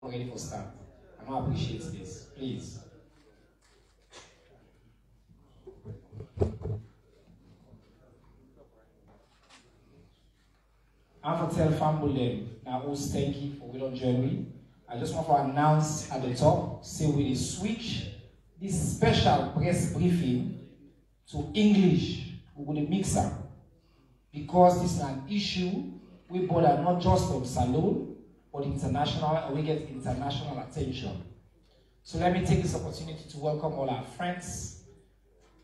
ready for start. I don't appreciate this. Please. I'm for tell family now who's thank you for we don't join me. I just want to announce at the top, say we switch this special press briefing to English with a mixer. Because this is an issue we bother not just from Salone, but international, and we get international attention. So let me take this opportunity to welcome all our friends,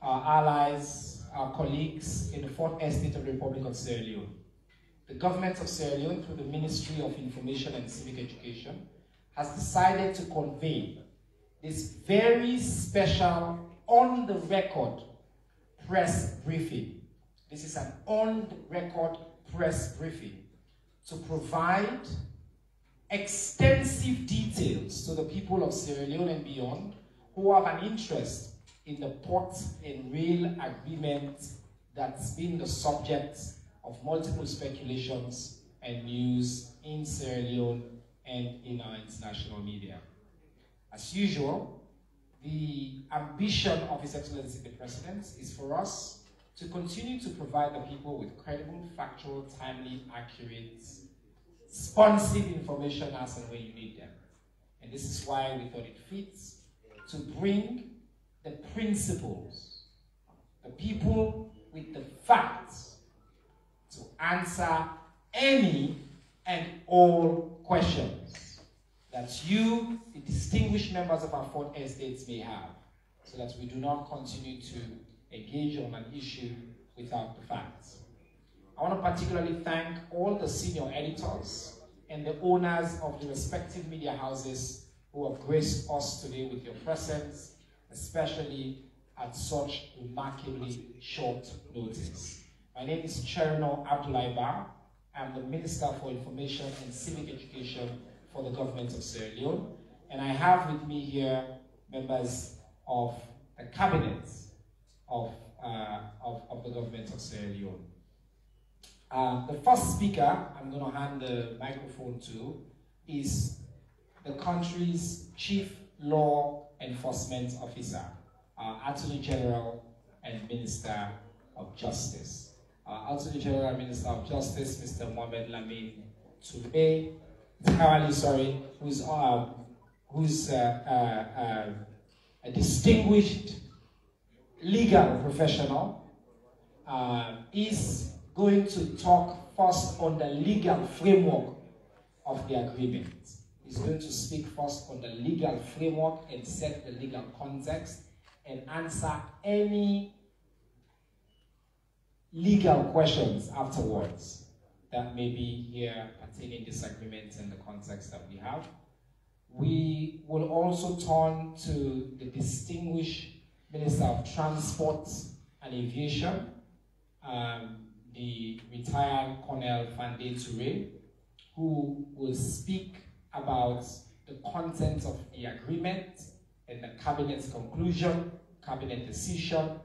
our allies, our colleagues in the 4th Estate of the Republic of Sierra Leone. The government of Sierra Leone, through the Ministry of Information and Civic Education, has decided to convene this very special, on-the-record press briefing. This is an on-the-record press briefing to provide extensive details to the people of Sierra Leone and beyond who have an interest in the port and rail agreement that's been the subject of multiple speculations and news in Sierra Leone and in our international media. As usual, the ambition of His Excellency the President is for us to continue to provide the people with credible, factual, timely, accurate, responsive information as and when you need them. And this is why we thought it fits to bring the principles, the people with the facts, to answer any and all questions that you, the distinguished members of our 4th estates, may have, so that we do not continue to engage on an issue without the facts. I want to particularly thank all the senior editors and the owners of the respective media houses who have graced us today with your presence, especially at such remarkably short notice. My name is Cherno Abdoulaiba. I'm the Minister for Information and Civic Education for the government of Sierra Leone, and I have with me here members of the cabinet of the government of Sierra Leone. The first speaker I'm going to hand the microphone to is the country's Chief Law Enforcement Officer, Attorney General and Minister of Justice. Attorney General and Minister of Justice, Mr. Mohamed Lamine Touré, who's a distinguished legal professional, is going to talk first on the legal framework of the agreement. He's going to speak first on the legal framework and set the legal context and answer any legal questions afterwards that may be here pertaining this agreement and the context that we have. We will also turn to the distinguished Minister of Transport and Aviation, the retired Colonel Fande Touré, who will speak about the content of the agreement and the cabinet's conclusion, cabinet decision,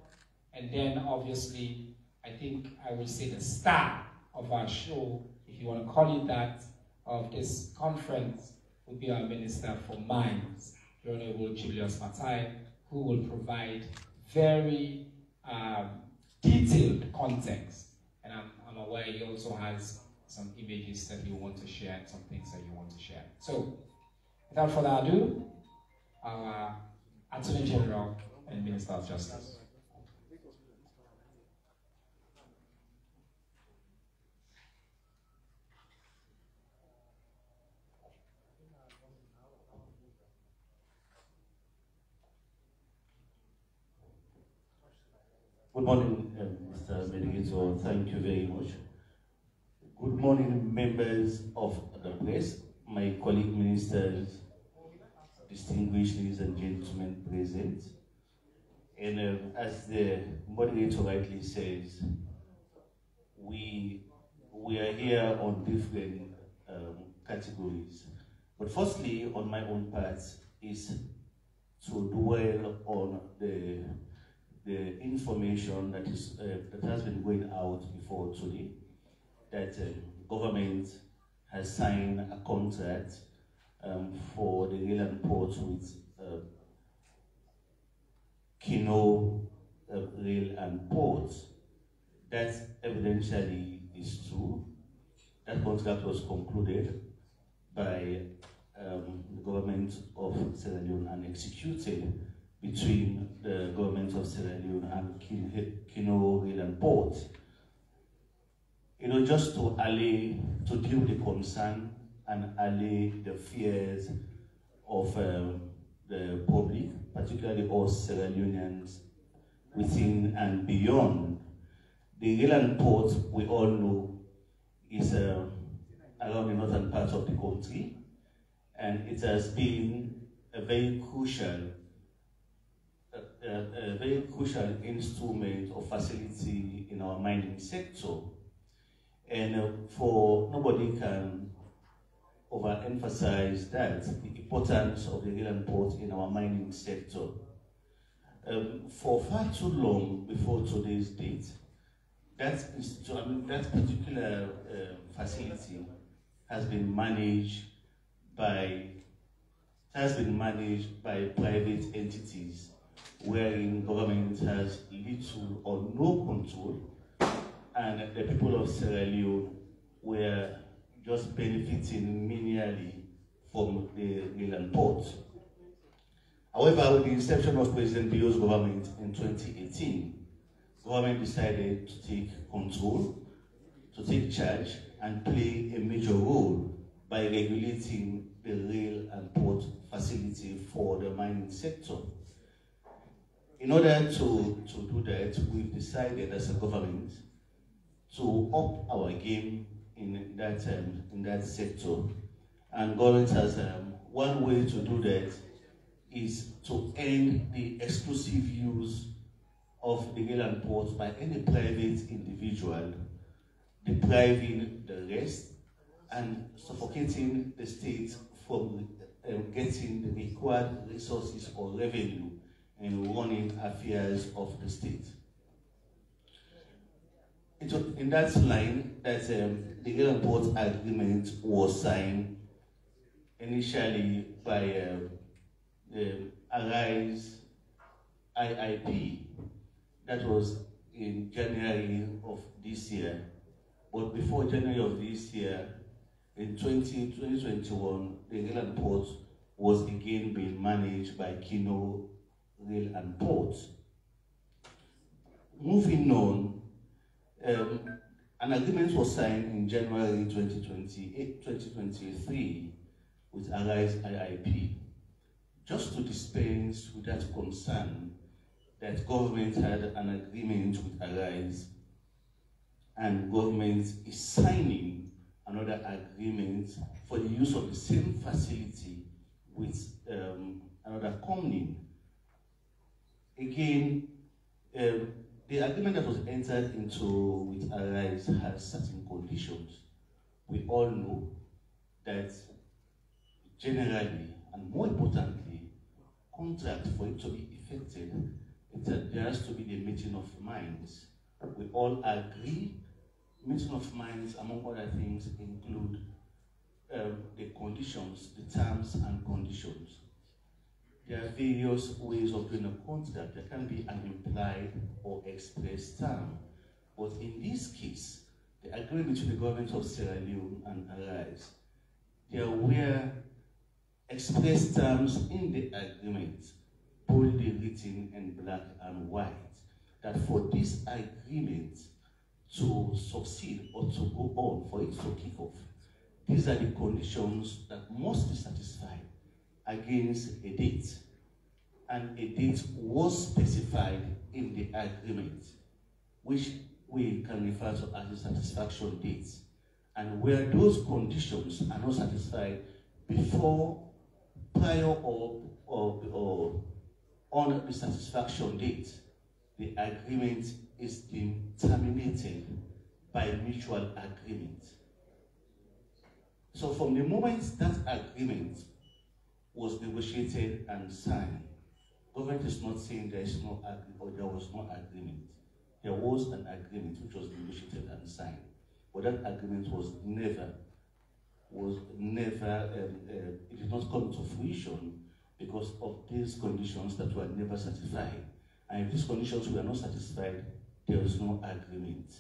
and then obviously, I think I will say the star of our show, if you want to call it that, of this conference will be our Minister for Mines, the Honorable Julius Matai, who will provide very detailed context. And I'm aware he also has some images that you want to share and some things that you want to share. So, without further ado, our Attorney General and Minister of Justice. Good morning, Mr. Medigator. Thank you very much. Good morning, members of the press, my colleague ministers, distinguished ladies and gentlemen present. And as the moderator rightly says, we are here on different categories. But firstly, on my own part, is to dwell on the information that has been going out before today, that government has signed a contract for the rail and port with Kino Rail and Port. That evidentially is true. That contract was concluded by the government of Sierra Leone and executed between the government of Sierra Leone and Kino Rail and Port. You know, just to allay, to deal with the concern and allay the fears of the public, particularly us Sierra Leoneans within and beyond. The rail and port, we all know, is around the northern part of the country, and it has been a very crucial instrument or facility in our mining sector. And for nobody can overemphasize that, the importance of the rail and port in our mining sector. For far too long before today's date, that particular facility has been managed by private entities, wherein government has little or no control, and the people of Sierra Leone were just benefiting menially from the rail and port. However, with the inception of President Bio's government in 2018, government decided to take control, to take charge, and play a major role by regulating the rail and port facility for the mining sector. In order to do that, we've decided as a government to up our game in that sector. And government has one way to do that is to end the exclusive use of the rail and port by any private individual, depriving the rest and suffocating the state from getting the required resources or revenue in running affairs of the state. It was in that line that the rail and port agreement was signed initially by Arise IIP. That was in January of this year. But before January of this year, in 2021, the rail and port was again being managed by Kino Rail and Port. Moving on, an agreement was signed in January 2023 with Arise IIP, just to dispense with that concern that government had an agreement with Arise and government is signing another agreement for the use of the same facility with another company. Again, the agreement that was entered into with Arise has certain conditions. We all know that generally, and more importantly, contract for it to be effective, there has to be the meeting of minds. We all agree. Meeting of minds, among other things, include the conditions, the terms and conditions. There are various ways of doing a contract. There can be an implied or express term. But in this case, the agreement between the government of Sierra Leone and Arise, there were express terms in the agreement, boldly written in black and white, that for this agreement to succeed or to go on, for it to kick off, these are the conditions that must be satisfied against a date. And a date was specified in the agreement, which we can refer to as the satisfaction date. And where those conditions are not satisfied before, prior or on the satisfaction date, the agreement is being terminated by mutual agreement. So from the moment that agreement was negotiated and signed, government is not saying there is no agreement or there was no agreement. There was an agreement which was negotiated and signed, but that agreement was never was never, it did not come to fruition because of these conditions that were never satisfied. And if these conditions were not satisfied, there was no agreement.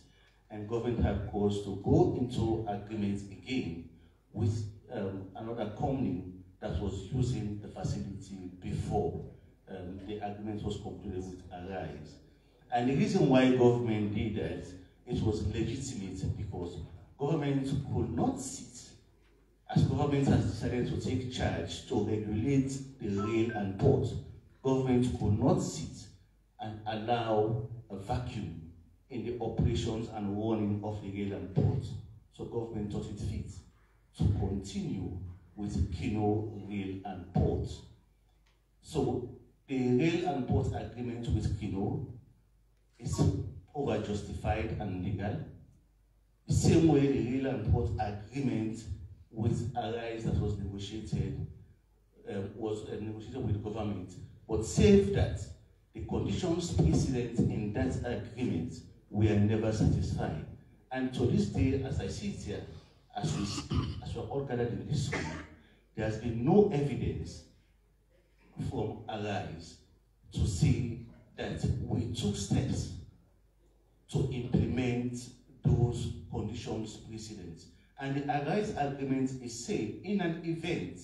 And government had cause to go into agreement again with another company that was using the facility before the agreement was concluded with Arise. And the reason why government did that, it was legitimate because government could not sit, as government has decided to take charge to regulate the rail and port. Government could not sit and allow a vacuum in the operations and running of the rail and port. So government thought it fit to continue with Kino Rail and Port. So the rail and port agreement with Kino is over-justified and legal. The same way the rail and port agreement with Arise that was negotiated with the government, but save that the conditions precedent in that agreement were never satisfied. And to this day, as I sit here, as we're all gathered in this room, there has been no evidence from Arise to say that we took steps to implement those conditions precedent. And the Arise agreement is saying, in an event,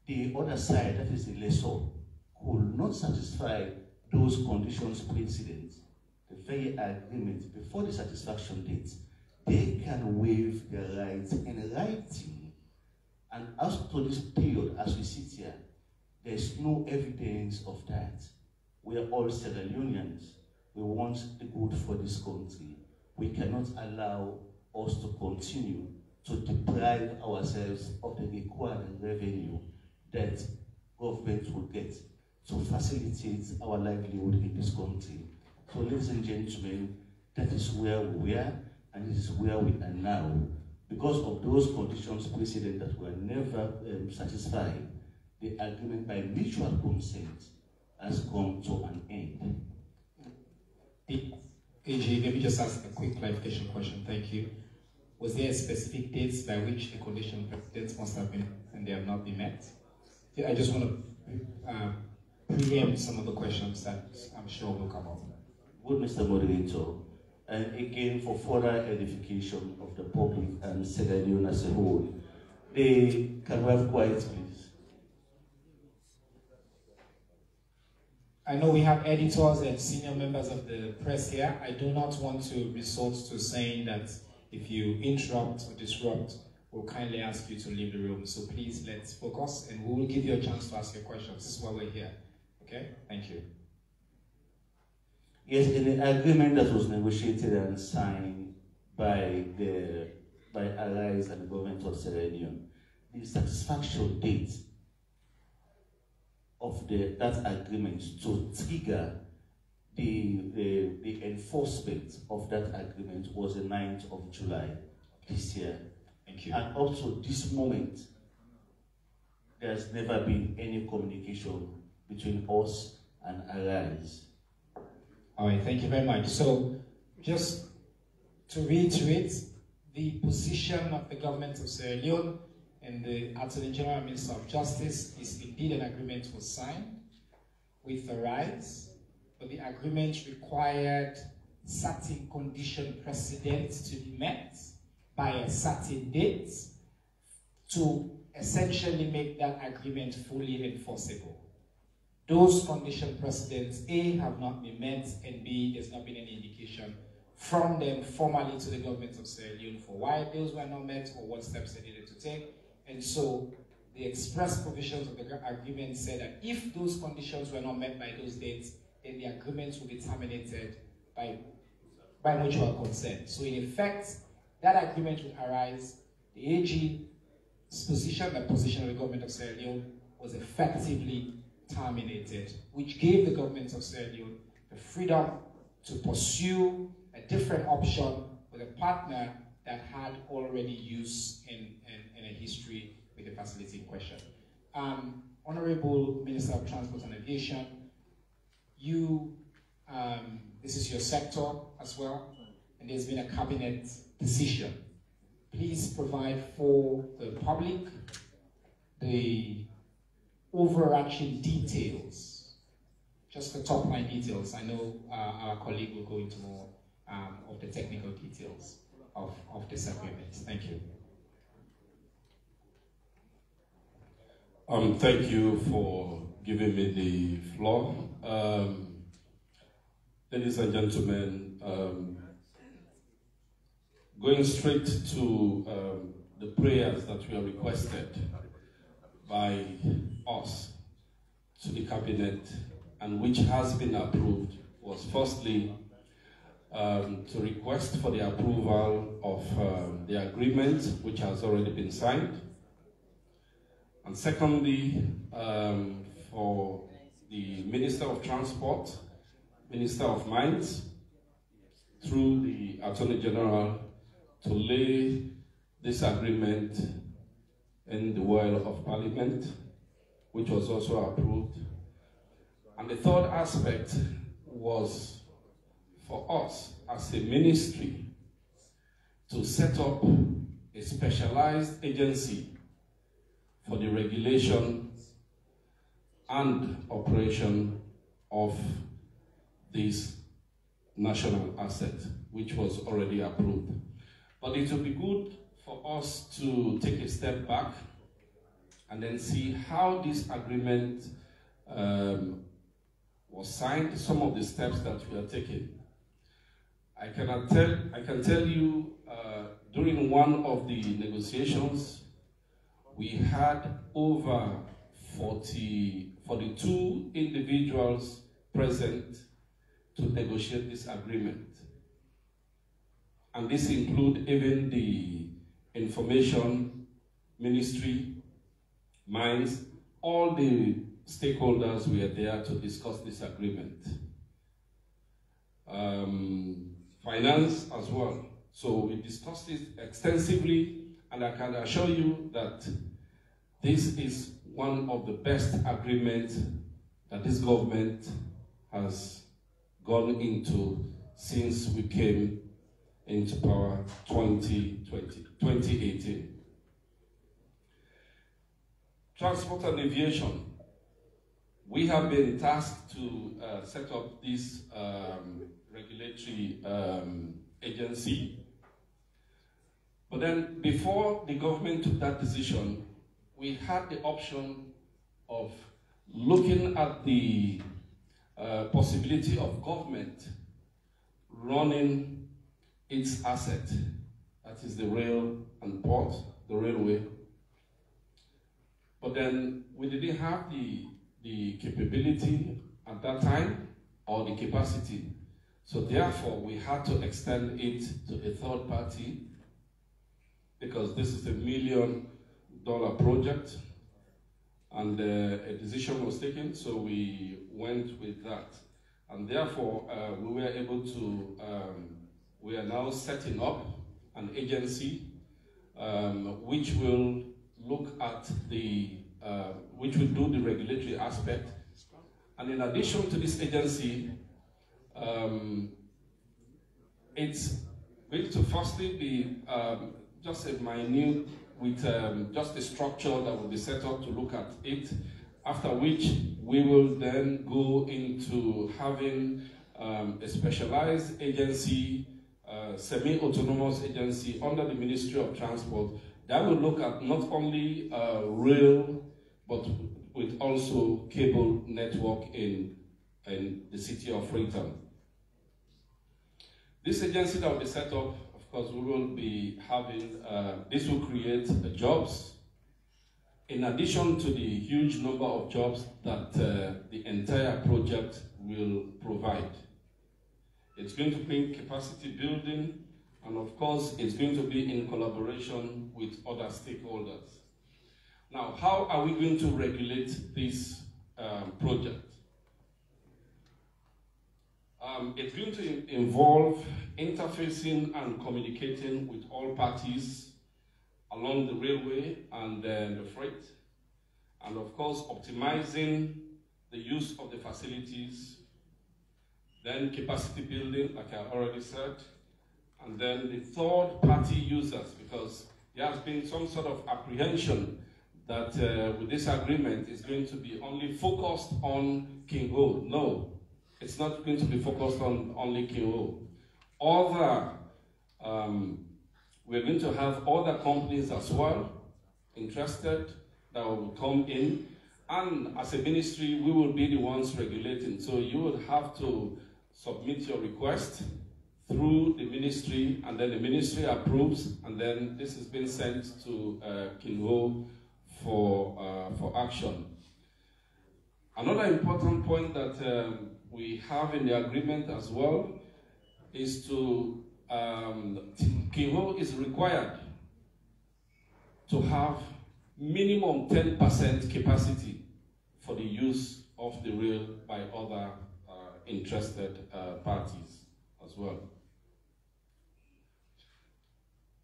the other side, that is the lessor, could not satisfy those conditions precedent, the very agreement before the satisfaction date, they can waive their rights in writing. And as to this period, as we sit here, there is no evidence of that. We are all sierraleoneans. We want the good for this country. We cannot allow us to continue to deprive ourselves of the required revenue that government will get to facilitate our livelihood in this country. So ladies and gentlemen, that is where we are, and this is where we are now. Because of those conditions precedent that were never satisfied, the agreement by mutual consent has come to an end. AG, let me just ask a quick clarification question. Thank you. Was there a specific dates by which the condition precedents must have been and they have not been met? Yeah, I just want to preempt some of the questions that I'm sure will come up. Good, Mr. Moderator. And again, for further edification of the public and Sierra Leone as a whole, they can have quiet, please. I know we have editors and senior members of the press here. I do not want to resort to saying that if you interrupt or disrupt, we'll kindly ask you to leave the room. So please, let's focus and we will give you a chance to ask your questions. This is why we're here. Okay? Thank you. Yes, in the agreement that was negotiated and signed by Arise and the government of Sierra Leone, the satisfaction date of that agreement to trigger the enforcement of that agreement was the 9th of July this year. Thank you. And up to this moment, there's never been any communication between us and Arise. All right, thank you very much. So, just to reiterate, the position of the government of Sierra Leone and the Attorney General and Minister of Justice is indeed an agreement was signed with Arise, but the agreement required certain condition precedents to be met by a certain date to essentially make that agreement fully enforceable. Those condition precedents, A, have not been met, and B, there's not been any indication from them formally to the government of Sierra Leone for why those were not met or what steps they needed to take. And so the express provisions of the agreement said that if those conditions were not met by those dates, then the agreement will be terminated by mutual consent. So in effect, that agreement would arise. The AG's position, the position of the government of Sierra Leone, was effectively terminated, which gave the government of Sierra Leone the freedom to pursue a different option with a partner that had already use in a history with the facility in question. Honorable Minister of Transport and Aviation, this is your sector as well, and there's been a cabinet decision please provide for the public the overarching details, just the top line details. I know our colleague will go into more of the technical details of this agreement. Thank you. Thank you for giving me the floor. Ladies and gentlemen, going straight to the prayers that were requested by us to the cabinet and which has been approved was firstly to request for the approval of the agreement which has already been signed, and secondly for the Minister of Transport, Minister of Mines, through the Attorney General, to lay this agreement in the well of Parliament, which was also approved. And the third aspect was for us as a ministry to set up a specialized agency for the regulation and operation of this national asset, which was already approved. But it would be good for us to take a step back and then see how this agreement was signed, some of the steps that we are taking. I can tell you during one of the negotiations, we had over 42 individuals present to negotiate this agreement. And this includes even the information ministry, mines, all the stakeholders were there to discuss this agreement. Finance as well. So we discussed it extensively, and I can assure you that this is one of the best agreements that this government has gone into since we came into power 2018. Transport and aviation. We have been tasked to set up this regulatory agency. But then before the government took that decision, we had the option of looking at the possibility of government running its asset, that is the rail and port, the railway. But then we didn't have the capability at that time or the capacity. So therefore we had to extend it to a third party, because this is $1 million project, and a decision was taken, so we went with that. And therefore we were able to, we are now setting up an agency which will look at the, which will do the regulatory aspect. And in addition to this agency, it's going to firstly be just a minute with just a structure that will be set up to look at it, after which we will then go into having a specialized agency, semi-autonomous agency under the Ministry of Transport that will look at not only rail, but with also cable network in the city of Freetown. This agency that will be set up, of course, we will be having, this will create jobs, in addition to the huge number of jobs that the entire project will provide. It's going to bring capacity building, and of course, it's going to be in collaboration with other stakeholders. Now, how are we going to regulate this project? It's going to involve interfacing and communicating with all parties along the railway and the freight, and of course optimizing the use of the facilities, then capacity building, like I already said, and then the third-party users, because there has been some sort of apprehension that with this agreement it's going to be only focused on King Ho. No, it's not going to be focused on only King Ho. We're going to have other companies as well interested that will come in, and as a ministry we will be the ones regulating. So you would have to submit your request through the ministry, and then the ministry approves, and then this is being sent to King Ho for action. Another important point that we have in the agreement as well is to King Ho is required to have minimum 10% capacity for the use of the rail by other interested parties as well.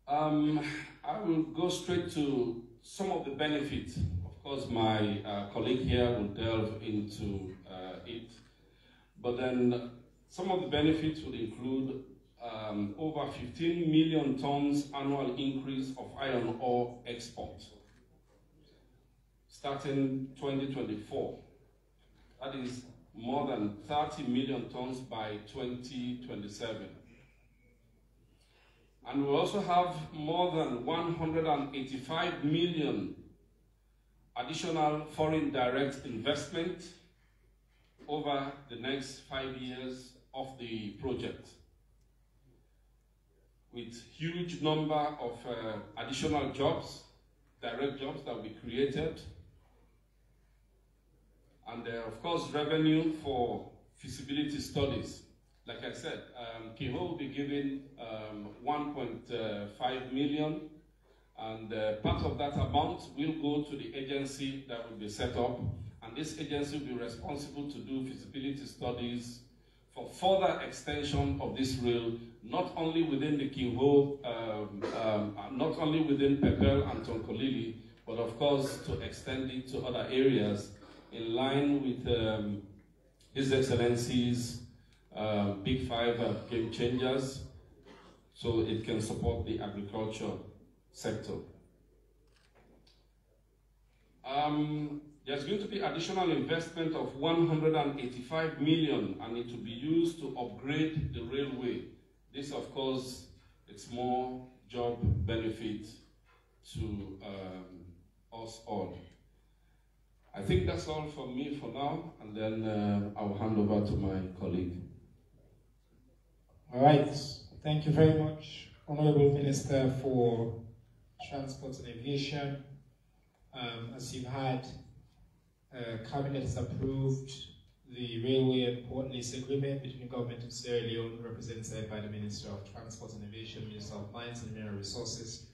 I will go straight to some of the benefits. Of course, my colleague here will delve into it, but then some of the benefits will include over 15 million tons annual increase of iron ore export starting 2024. That is more than 30 million tons by 2027. And we also have more than 185 million additional foreign direct investment over the next 5 years of the project, with huge number of additional jobs, direct jobs that will be created, and of course revenue for feasibility studies. Like I said, King Ho will be given 1.5 million, and part of that amount will go to the agency that will be set up, and this agency will be responsible to do feasibility studies for further extension of this rail, not only within the King Ho, not only within Pepel and Tonkolili, but of course to extend it to other areas in line with His Excellency's Big Five game changers, so it can support the agriculture sector. There's going to be additional investment of 185 million, and it will be used to upgrade the railway. This, of course, it's more job benefit to us all. I think that's all from me for now, and then I'll hand over to my colleague. All right. Thank you very much, Honorable Minister for Transport and Aviation. As you've had, Cabinet has approved the Railway and Port Lease Agreement between the Government of Sierra Leone, represented by the Minister of Transport and Aviation, Minister of Mines and Mineral Resources,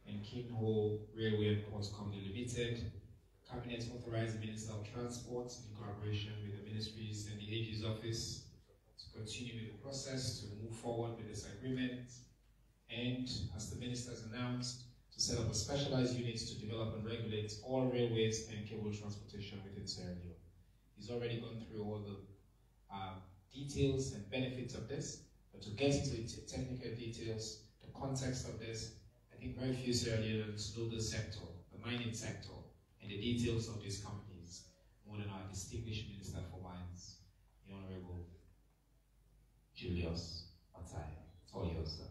and King Ho Railway and Ports Company Limited. Cabinet authorized the Minister of Transport in collaboration with the ministries and the AG's office to continue with the process to move forward with this agreement, and as the Minister has announced, to set up a specialized unit to develop and regulate all railways and cable transportation within Sierra Leone. He's already gone through all the details and benefits of this, but to get into the technical details, the context of this, I think very few Sierra Leoneans know the sector, the mining sector, and the details of these companies more than our distinguished Minister for Mines, the Honorable Julius Matai. It's all yours, sir.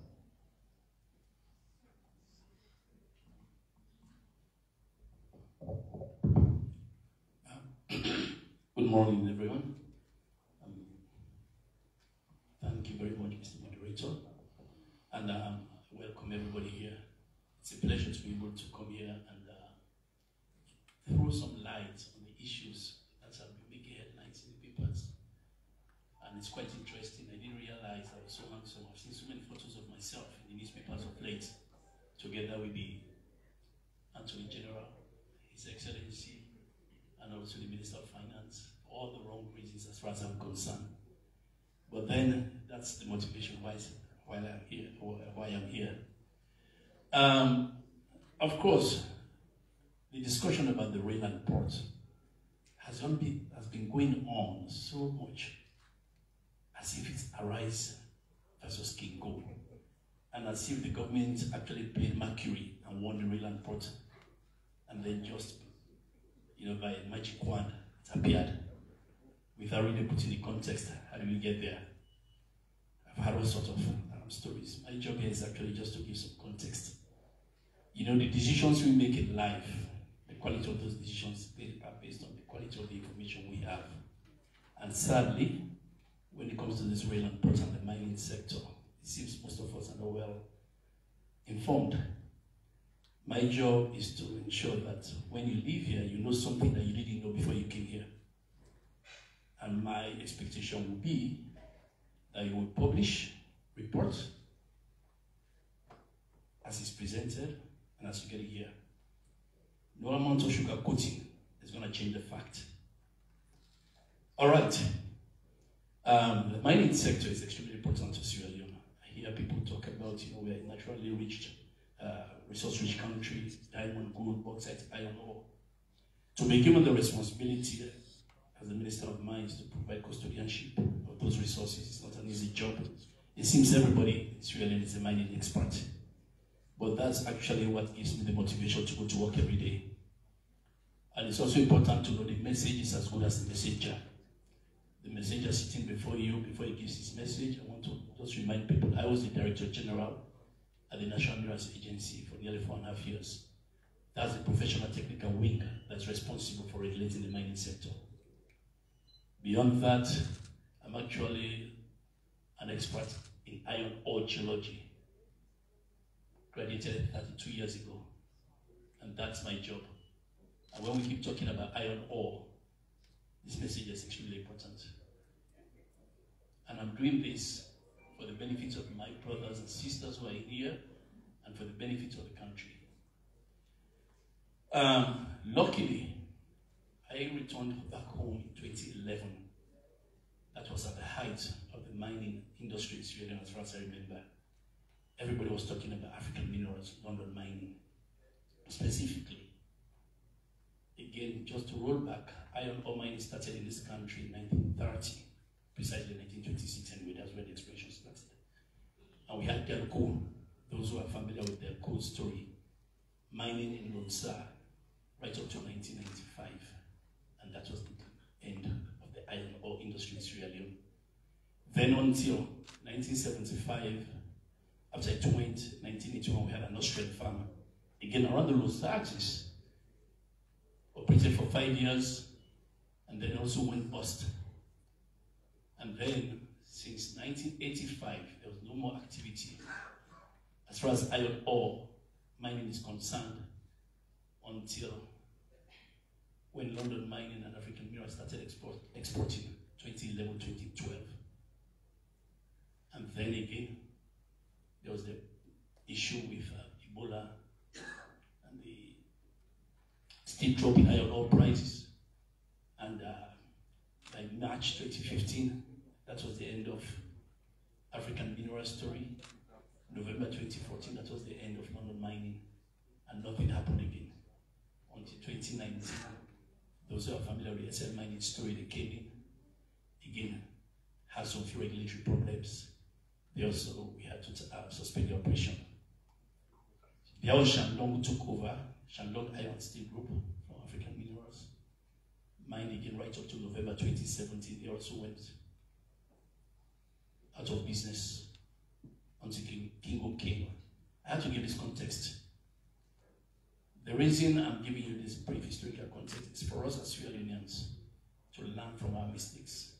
Good morning, everyone. Thank you very much, Mr. Moderator, and welcome everybody here. It's a pleasure to be able to come here and throw some light on the issues that have been making headlines in the papers. And it's quite interesting. I didn't realize I was so handsome. I've seen so many photos of myself in the newspapers of late, together with the Attorney General, His Excellency, and also the Minister of Finance. All the wrong reasons as far as I'm concerned. But then that's the motivation why I'm here. Of course, the discussion about the rail and port has been going on so much as if it's Arise versus King Ho. and as if the government actually played Mercury and won the Radison port, and then just, by a magic wand, it appeared without really putting the context. How did we get there? I've had all sorts of stories. My job here is actually just to give some context. The decisions we make in life, the quality of those decisions are based on the quality of the information we have. And sadly, when it comes to this Radison port and the mining sector, it seems most of us are not well informed. My job is to ensure that when you leave here, you know something that you didn't know before you came here. And my expectation will be that you will publish reports as it's presented and as you get it here. No amount of sugarcoating is going to change the fact. All right. The mining sector is extremely important to Sierra Leone. I hear people talk about, we're a naturally rich, resource-rich country, diamond, gold, bauxite, iron ore. To be given the responsibility as the Minister of Mines to provide custodianship of those resources is not an easy job. It seems everybody in Sierra Leone is a mining expert. But that's actually what gives me the motivation to go to work every day. And it's also important to know the message is as good as the messenger. The messenger sitting before you, before he gives his message, I want to just remind people, I was the Director General at the National Minerals Agency for nearly 4.5 years. That's the professional technical wing that's responsible for regulating the mining sector. Beyond that, I'm actually an expert in iron ore geology. Graduated 32 years ago, and that's my job. And when we keep talking about iron ore, this message is extremely important. And I'm doing this for the benefit of my brothers and sisters who are here, and for the benefit of the country. Luckily, I returned back home in 2011. That was at the height of the mining industry in Sweden, as far as I remember. Everybody was talking about African minerals, London mining. Specifically, again, just to roll back, iron ore mining started in this country in 1930, precisely 1926, anyway, that's where the exploration started. And we had Delco, those who are familiar with Delco's story, mining in Lonsa, right up to 1995. And that was the end of the iron ore industry in Sierra Leone. Then until 1975, after it went, 1981, we had an Austrian farmer, again around the Los axis, operated for 5 years, and then also went bust. And then, since 1985, there was no more activity as far as iron ore mining is concerned, until when London Mining and African Minerals started exporting 2011, 2012. And then again, there was the issue with Ebola and the steep drop in iron ore prices. And by March 2015, that was the end of African Mineral story. November 2014, that was the end of London Mining. And nothing happened again. Until 2019, those who are familiar with the SL Mining story, they came in, again, had some few regulatory problems. We had to suspend the operation. Biao Shandong took over, Shandong Iron Steel Group from African Minerals. Mined again right up to November 2017. They also went out of business until Kingo came. I have to give this context. The reason I'm giving you this brief historical context is for us as Sierra Leoneans to learn from our mistakes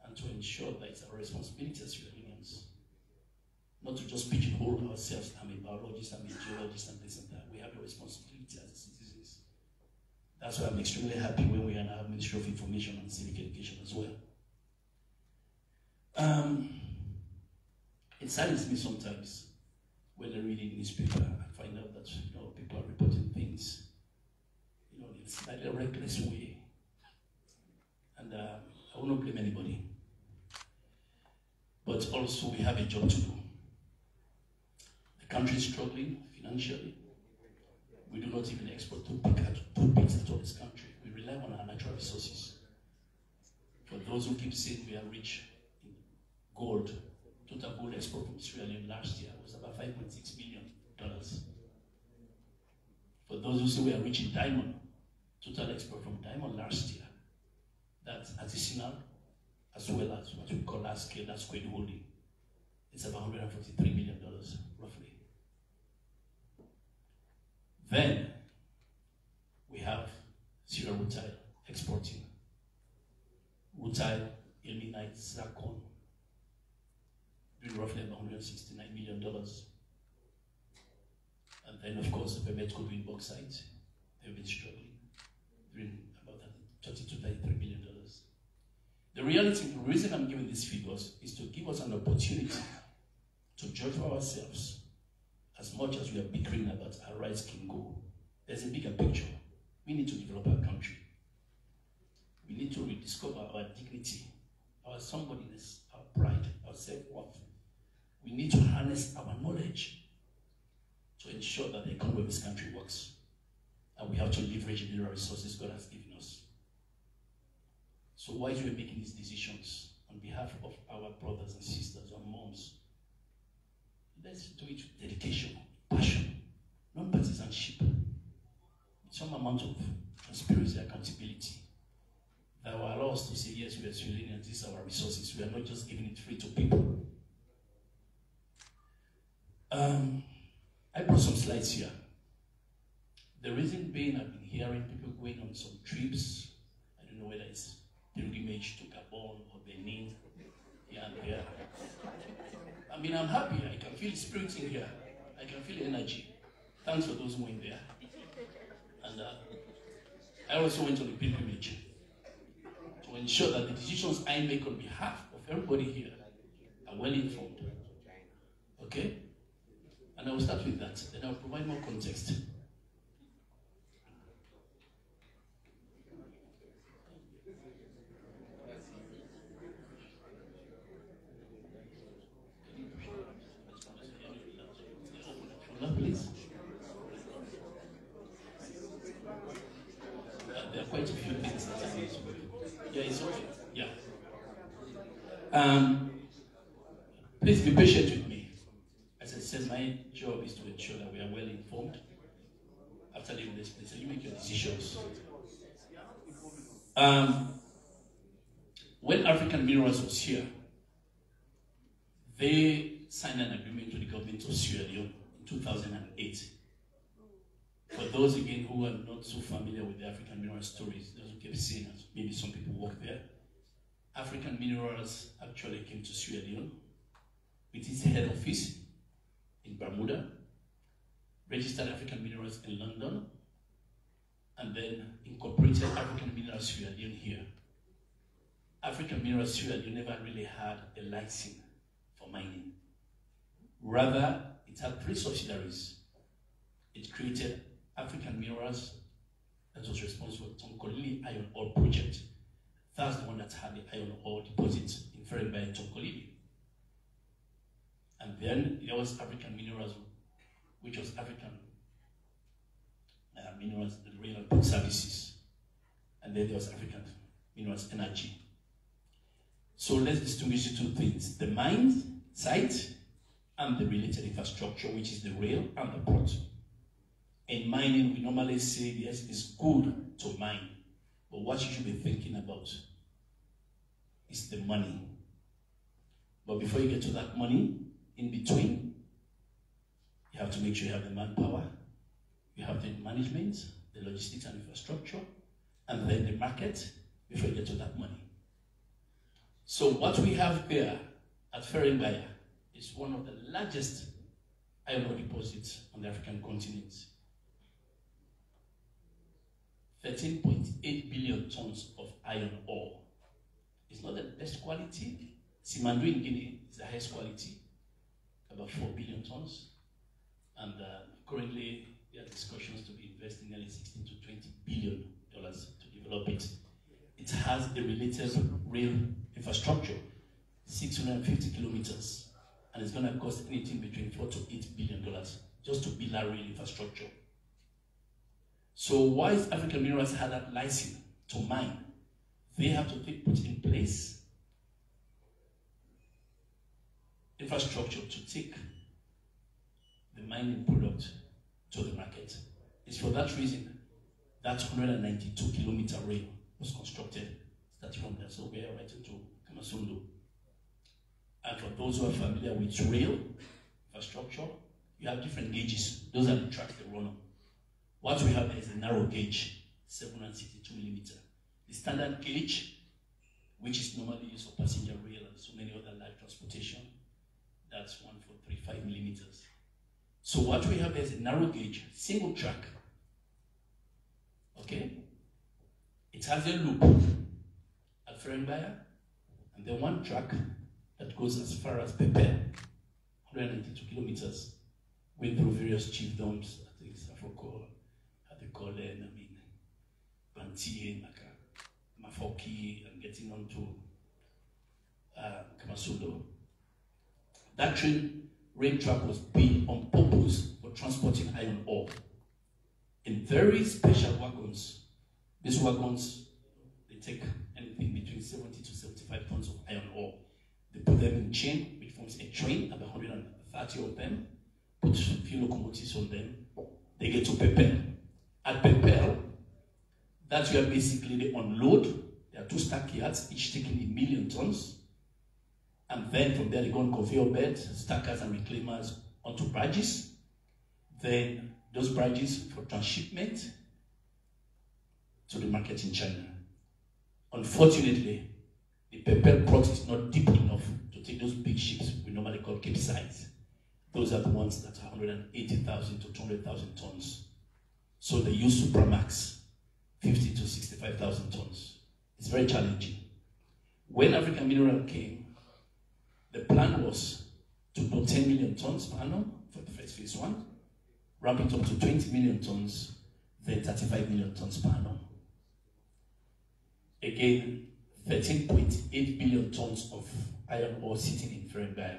and to ensure that it's our responsibility as Sierra Leoneans not to just pigeonhole ourselves. I'm a biologist, I'm a geologist, and this and that. We have a responsibility as citizens. That's why I'm extremely happy when we are in our Ministry of Information and Civic Education as well. It saddens me sometimes when I read in newspaper and find out that people are reporting things in a slightly reckless way. And I will not blame anybody. But also we have a job to do. The country is struggling financially. We do not even export toothpicks out of this country. We rely on our natural resources. For those who keep saying we are rich in gold, Total gold export from Sierra Leone last year was about $5.6 billion. For those who say we are rich in diamond, total export from diamond last year, that's artisanal as well as what we call large scale, that's square holding. It's about $143 million, roughly. Then we have Sierra Rutile exporting. Rutile, ilmenite, zircon, doing roughly about $169 million. And then, of course, the Pepel doing bauxite. They've been struggling, doing about $30 to $33 million. The reality, the reason I'm giving these figures is to give us an opportunity to judge for ourselves. As much as we are bickering about our rights can go, there's a bigger picture. We need to develop our country. We need to rediscover our dignity, our somebodyness, our pride, our self-worth. We need to harness our knowledge to ensure that the economy of this country works. And we have to leverage the mineral resources God has given us. So while we are making these decisions on behalf of our brothers and sisters, our moms, let's do it with dedication, passion, non-partisanship, with some amount of transparency, accountability that will allow us to say, yes, we are Sierraleone and these are our resources. We are not just giving it free to people. I brought some slides here. The reason being, I've been hearing people going on some trips. I don't know whether it's pilgrimage to Gabon or Benin, here and there. I mean, I'm happy. I can feel spirit in here. I can feel energy. Thanks for those who went there. And I also went on a pilgrimage to ensure that the decisions I make on behalf of everybody here are well informed. Okay? And I will start with that. Then I'll provide more context. Please. There are quite a few things that I need to do. Yeah, it's okay. Yeah. Please be patient with me. As I said, my job is to ensure that we are well informed after leaving this place. So you make your decisions. When African Minerals was here, they signed an agreement with the government of Sierra Leone in 2008. For those again who are not so familiar with the African Minerals stories, those who keep seeing us, maybe some people work there. African Minerals actually came to Sierra Leone with its head office in Bermuda, registered African Minerals in London, and then incorporated African Minerals Sierra Leone here. African Minerals Sierra Leone never really had a license for mining. Rather, it had 3 subsidiaries. It created African Minerals that was responsible for the Tonkolili Iron Ore Project. That's the one that had the iron ore deposit in Ferengaya and Tonkolili. And then there was African Minerals, which was African Minerals, the Rail and Port Services. And then there was African Minerals Energy. So let's distinguish the 2 things, the mine site and the related infrastructure, which is the rail and the port. In mining, we normally say, yes, it's good to mine, but what you should be thinking about is the money. But before you get to that money, in between, you have to make sure you have the manpower, you have the management, the logistics and infrastructure, and then the market before you get to that money. So what we have there at Ferengaya is one of the largest iron ore deposits on the African continent. 13.8 billion tons of iron ore. It's not the best quality. Simandou in Guinea is the highest quality, about 4 billion tons. And currently, there are discussions to be investing nearly $16 to $20 billion to develop it. It has a related rail infrastructure, 650 kilometers, and it's going to cost anything between $4 to $8 billion just to build that rail infrastructure. So why is African Minerals had that license to mine? They have to put in place infrastructure to take the mining product to the market. It's for that reason that 192-kilometer rail was constructed, starting from there. So we are right into Kamasundo. And for those who are familiar with rail infrastructure, you have different gauges. Those are the tracks they run on. What we have there is a narrow gauge, 762 millimeter. The standard gauge, which is normally used for passenger rail and so many other light transportation, that's 1435 millimeters. So what we have there is a narrow gauge, single track. Okay? It has a loop at Ferenbaya, and then one track that goes as far as Pepel, 192 kilometers, going through various chiefdoms, I think Safoko, how they call them, Bantie, Mafoki, and getting on to Kamasundo. That rail track was built on purpose for transporting iron ore in very special wagons. These wagons, they take anything between 70 to 75 tons of iron ore. They put them in chain, which forms a train, about 130 of them, put a few locomotives on them. They get to Pepel. At Pepel, that's where basically they unload. There are 2 stackyards, each taking 1,000,000 tons. And then from there they go on conveyor belts, stackers and reclaimers onto barges. Then those barges for transshipment to the market in China. Unfortunately, the Pepel port is not deep enough to take those big ships we normally call capesize. Those are the ones that are 180,000 to 200,000 tons. So they use Supramax, 50 to 65,000 tons. It's very challenging. When African Mineral came, the plan was to build 10 million tons per annum for the first phase 1, ramp it up to 20 million tons, then 35 million tons per annum. Again, 13.8 billion tons of iron ore sitting in Ferenbaya.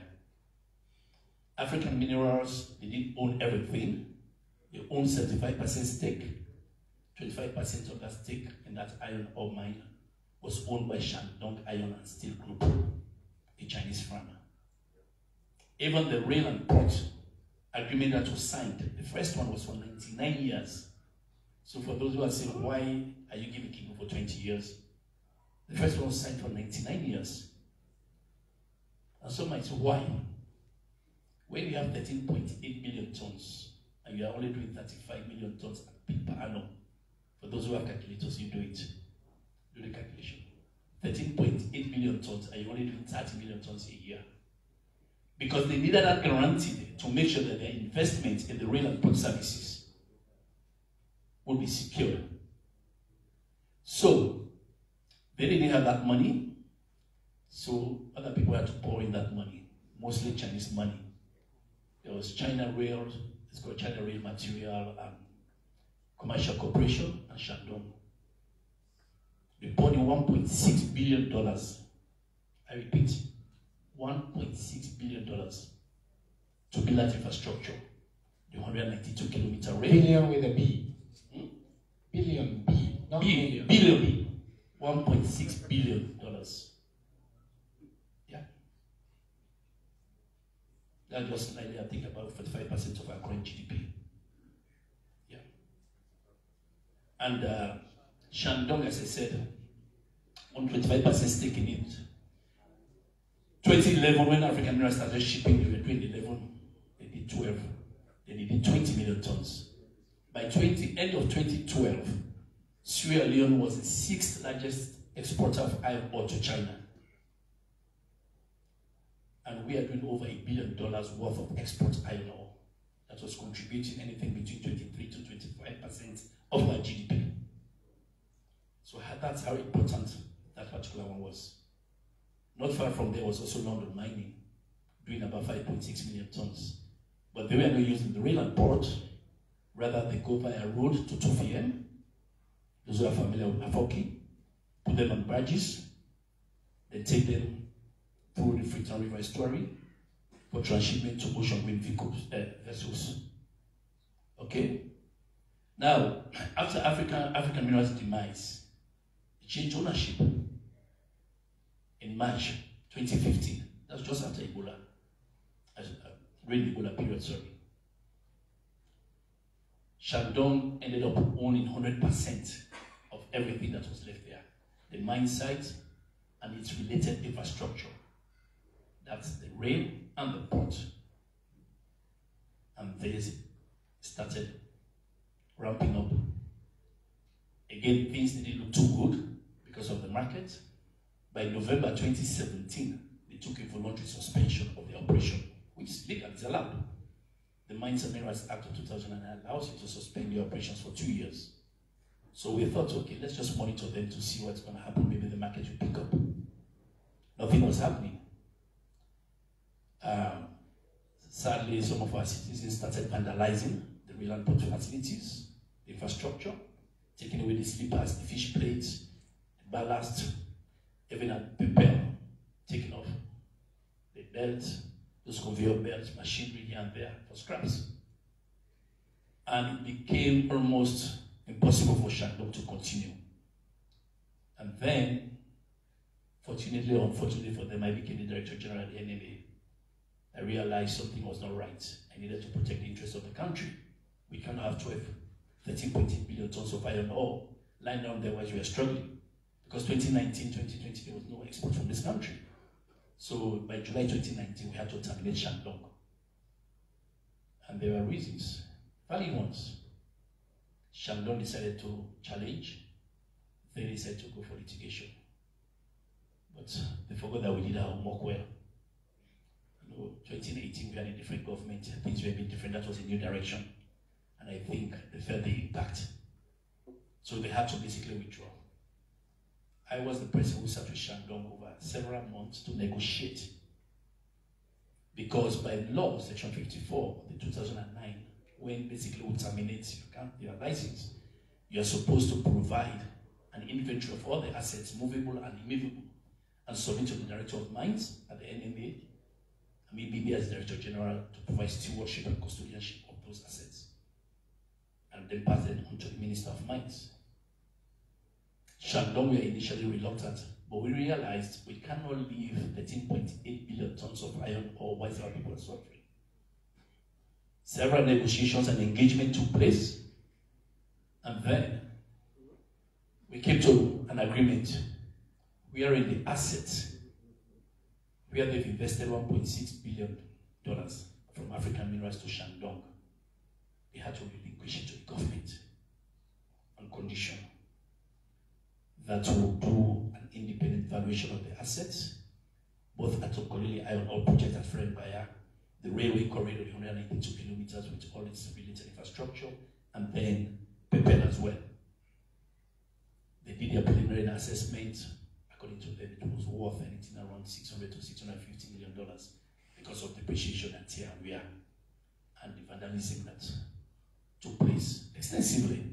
African Minerals, they didn't own everything. They owned 75% stake. 25% of that stake in that iron ore mine was owned by Shandong Iron and Steel Group, a Chinese firm. Even the rail and port agreement that was signed, the first one was for 99 years. So for those who are saying, why are you giving Kingo for 20 years? The first one was signed for 99 years. And some might say, why? When you have 13.8 million tons, and you are only doing 35 million tons per annum, for those who have calculators, you do it. Do the calculation. 13.8 million tons, and you're only doing 30 million tons a year. Because they needed that guarantee to make sure that their investment in the rail and port services would be secure. So, they didn't have that money, so other people had to pour in that money, mostly Chinese money. There was China Rail, it's called China Rail Material and Commercial Corporation, and Shandong. They poured in $1.6 billion. I repeat, $1.6 billion to build that infrastructure. The 192-kilometer rail. Billion with a B. Billion B, not million. Billion B. $1.6 billion. Yeah. That's just slightly, I think, about 45% of our current GDP. Yeah. And Shandong, as I said, 125% stake in it. 2011, when African Minerals started shipping, they were doing 11, they did 12, then they did 20 million tons. By end of 2012, Sierra Leone was the 6th largest exporter of iron ore to China. And we are doing over $1 billion worth of export iron ore. That was contributing anything between 23 to 25% of our GDP. So that's how important that particular one was. Not far from there was also London Mining, doing about 5.6 million tons. But they were not using the rail and port. Rather, they go via road to 2VM. Those who are familiar with Mafoki, put them on barges, they take them through the Freetown River estuary for transshipment to ocean-going vessels. Okay? Now, after African Minerals' demise, they changed ownership in March 2015. That's just after Ebola. during the Ebola period, sorry. Shandong ended up owning 100% of everything that was left there. The mine site and its related infrastructure. That's the rail and the port. And this started ramping up. Again, things didn't look too good because of the market. By November 2017, they took a voluntary suspension of the operation, which is legal, it's allowed. The Mines and Minerals Act of 2009 allows you to suspend the operations for 2 years. So we thought, okay, let's just monitor them to see what's going to happen. Maybe the market will pick up. Nothing was happening. Sadly, some of our citizens started vandalizing the rail and port facilities, the infrastructure, taking away the sleepers, the fish plates, the ballast, even at Pepel, taking off the belt, those conveyor belts, machinery here and there for scraps. And it became almost impossible for Shandong to continue. And then, fortunately or unfortunately for them, I became the Director General of the NMA. I realized something was not right. I needed to protect the interests of the country. We cannot have 13.8 billion tons of iron ore lying down there while we are struggling. Because 2019, 2020, there was no export from this country. So by July 2019, we had to terminate Shandong. And there were reasons, valid ones. Shandong decided to challenge. They decided to go for litigation. But they forgot that we did our homework well. 2018, we had a different government. Things were a bit different. That was a new direction. And I think they felt the impact. So they had to basically withdraw. I was the person who sat with Shandong over several months to negotiate. Because by law, Section 54 of the 2009, when basically we terminate your license, you are supposed to provide an inventory of all the assets, movable and immovable, and submit to the Director of Mines at the NMA, and me as Director General to provide stewardship and custodianship of those assets, and then pass it on to the Minister of Mines. Shandong were initially reluctant, but we realized we cannot leave 13.8 billion tons of iron ore while our people are suffering. Several negotiations and engagement took place, and then we came to an agreement wherein the assets, where they've invested $1.6 billion from African Minerals to Shandong, they had to relinquish it to the government on condition that will do an independent valuation of the assets, both at Okolili Iron Ore Project at Freetown, the railway corridor, 192 kilometers with all its related infrastructure, and then Pepel as well. They did their preliminary assessment. According to them, it was worth anything around $600 to $650 million because of depreciation and tear and wear and the vandalism that took place extensively.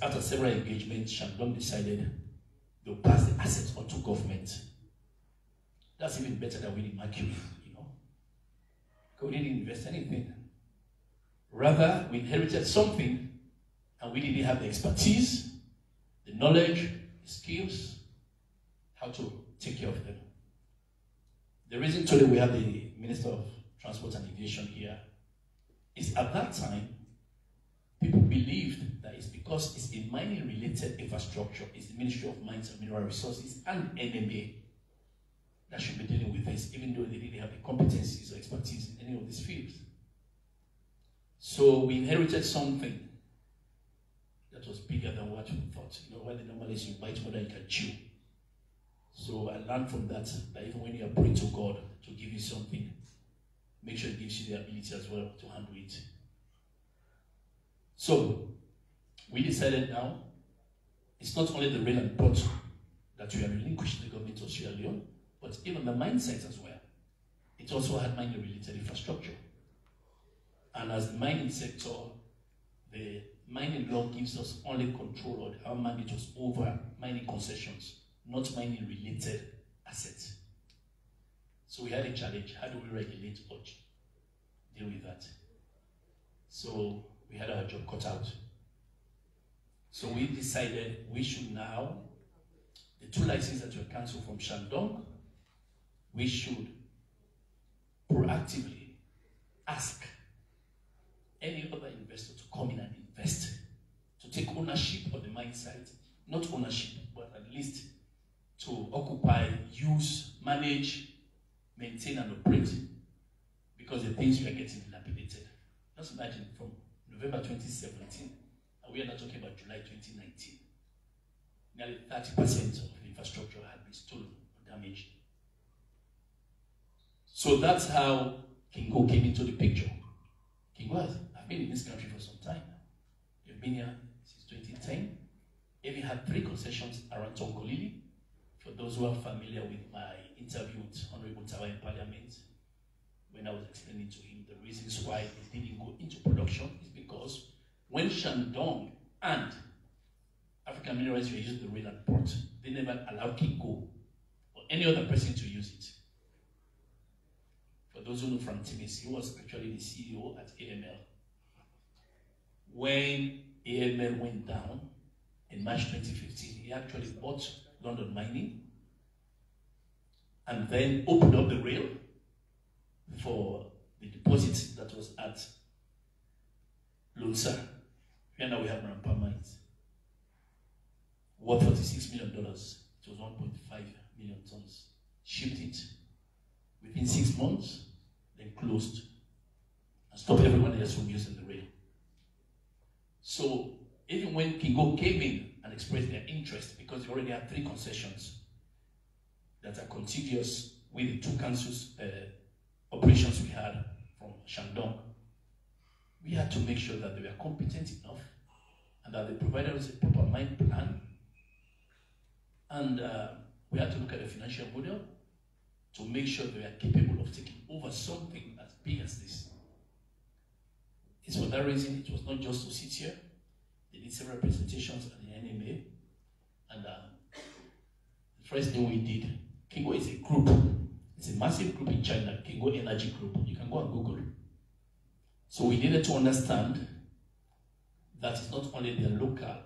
After several engagements, Shandong decided to pass the assets on to government. That's even better than winning Mercury, you know. Because we didn't invest anything. Rather, we inherited something and we didn't have the expertise, the knowledge, the skills, how to take care of them. The reason today we have the Minister of Transport and Aviation here is at that time, people believed that it's because it's a mining-related infrastructure, it's the Ministry of Mines and Mineral Resources and NMA that should be dealing with this, even though they didn't have the competencies or expertise in any of these fields. So we inherited something that was bigger than what we thought. You know, why the normal is you bite more than you can chew. So I learned from that even when you are praying to God to give you something, make sure it gives you the ability as well to handle it. So we decided now, it's not only the rail and port that we are relinquishing the government of Sierra Leone, but even the mine sites as well. It also had mining-related infrastructure. And as the mining sector, the mining law gives us only control of our mandates over mining concessions, not mining-related assets. So we had a challenge. How do we regulate or deal with that? So we had our job cut out. So we decided we should now, the two licenses that were cancelled from Shandong, we should proactively ask any other investor to come in and invest, to take ownership of the mine site, not ownership, but at least to occupy, use, manage, maintain, and operate, because the things we are getting dilapidated. Just imagine from November 2017, and we are now talking about July 2019, nearly 30% of the infrastructure had been stolen or damaged. So that's how Kingo came into the picture. Kingo has been in this country for some time now. They've been here since 2010. Even had 3 concessions around Tongolili. For those who are familiar with my interview with Honorable Tawa in Parliament, when I was explaining to him the reasons why it didn't go into production is because when Shandong and African Minerals were using the rail and port, they never allowed Kingo or any other person to use it. For those who know from Timis, he was actually the CEO at AML. When AML went down in March 2015, he actually bought London Mining and then opened up the rail for the deposit that was at Lunsa. Here now we have Rampa Mines, worth $46 million. It was 1.5 million tons. Shipped it within 6 months, then closed and stopped everyone else from using the rail. So even when Kingo came in and expressed their interest, because they already have 3 concessions that are contiguous with the 2 councils operations we had from Shandong, we had to make sure that they were competent enough and that they provided us a proper mine plan. And we had to look at the financial model to make sure they were capable of taking over something as big as this. It's for that reason it was not just to sit here. They did several presentations at the NMA. And the first thing we did, Kingo is a group. It's a massive group in China, Kingo Energy Group. You can go and Google. So we needed to understand that it's not only their local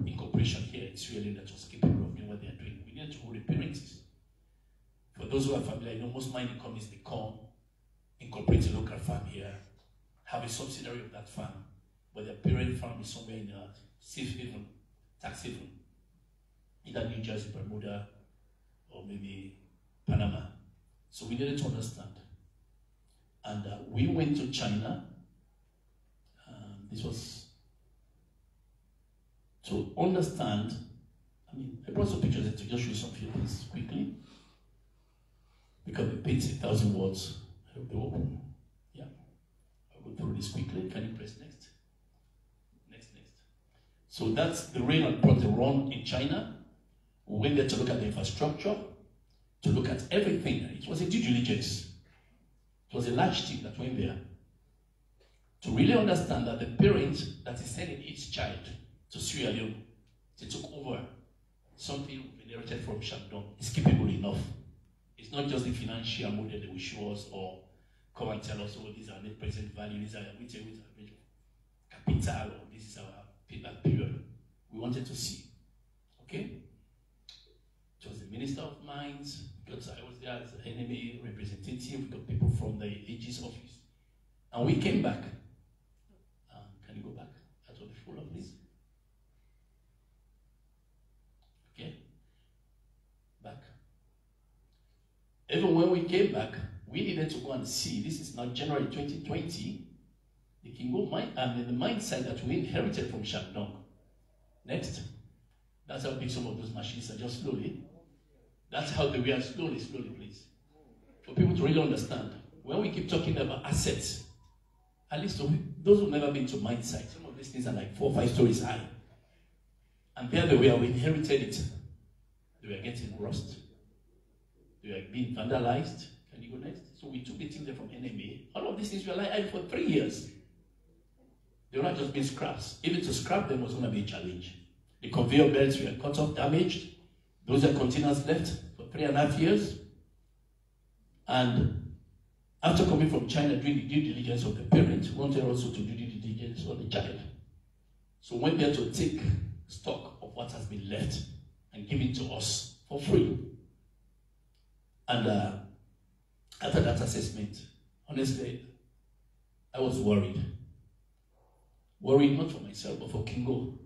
incorporation here in Sierra Leone that was capable of doing what they are doing. We needed to hold appearances. For those who are familiar, you know, most mining companies, they come, incorporate a local farm here, have a subsidiary of that farm, but their parent farm is somewhere in a safe haven, tax haven, either New Jersey, Bermuda, or maybe Panama. So we needed to understand. And we went to China. This was to understand. I mean, I brought some pictures to just show some few things quickly, because it paints 1,000 words. I hope they open. Yeah, I'll go through this quickly. Can you press next? Next. So that's the rail and port they run in China. We went there to look at the infrastructure, to look at everything. It was a due diligence. It was a large team that went there to really understand that the parent that is sending each child to Sierra Leone to take over something inherited from Shandong is capable enough. It's not just the financial model they will show us or come and tell us, oh, these are net present value, these are capital, or this is our payback period. We wanted to see. Okay? It was the Minister of Mines, because I was there as an NMA representative. We got people from the AG's office. And we came back. Can you go back? Out of the full of this. Okay? Back. Even when we came back, we needed to go and see. This is now January 2020. The Kingo mine, and the mine site that we inherited from Shandong. Next. That's how big some of those machines are, just slowly. That's how they were, slowly, please. For people to really understand, when we keep talking about assets, at least those who've never been to mine sites, some of these things are like 4 or 5 stories high. And there they were, we inherited it. They were getting rust. They were being vandalized. Can you go next? So we took the thing there from NMA. All of these things were like for 3 years. They were not just being scraps. Even to scrap them was going to be a challenge. The conveyor belts were cut off, damaged. Those are containers left for 3.5 years. And after coming from China, doing the due diligence of the parent, we wanted also to do the due diligence of the child. So we went there to take stock of what has been left and give it to us for free. And after that assessment, honestly, I was worried. Worried not for myself, but for Kingo.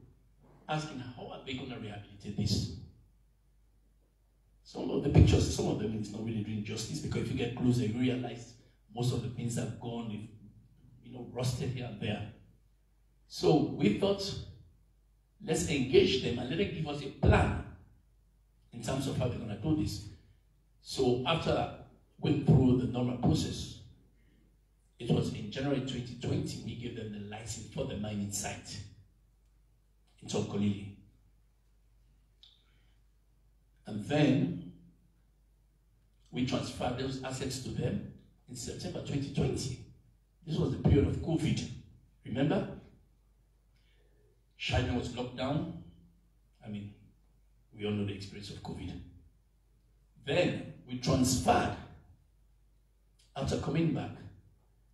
Asking, how are they going to rehabilitate this? Some of the pictures, some of them is not really doing justice, because if you get closer, you realize most of the things have gone, rusted here and there. So we thought, let's engage them and let them give us a plan in terms of how they're going to do this. So after going through the normal process, it was in January 2020, we gave them the license for the mining site in Tonkolili. And then we transferred those assets to them in September 2020. This was the period of COVID. Remember? China was locked down. I mean, we all know the experience of COVID. Then we transferred, after coming back,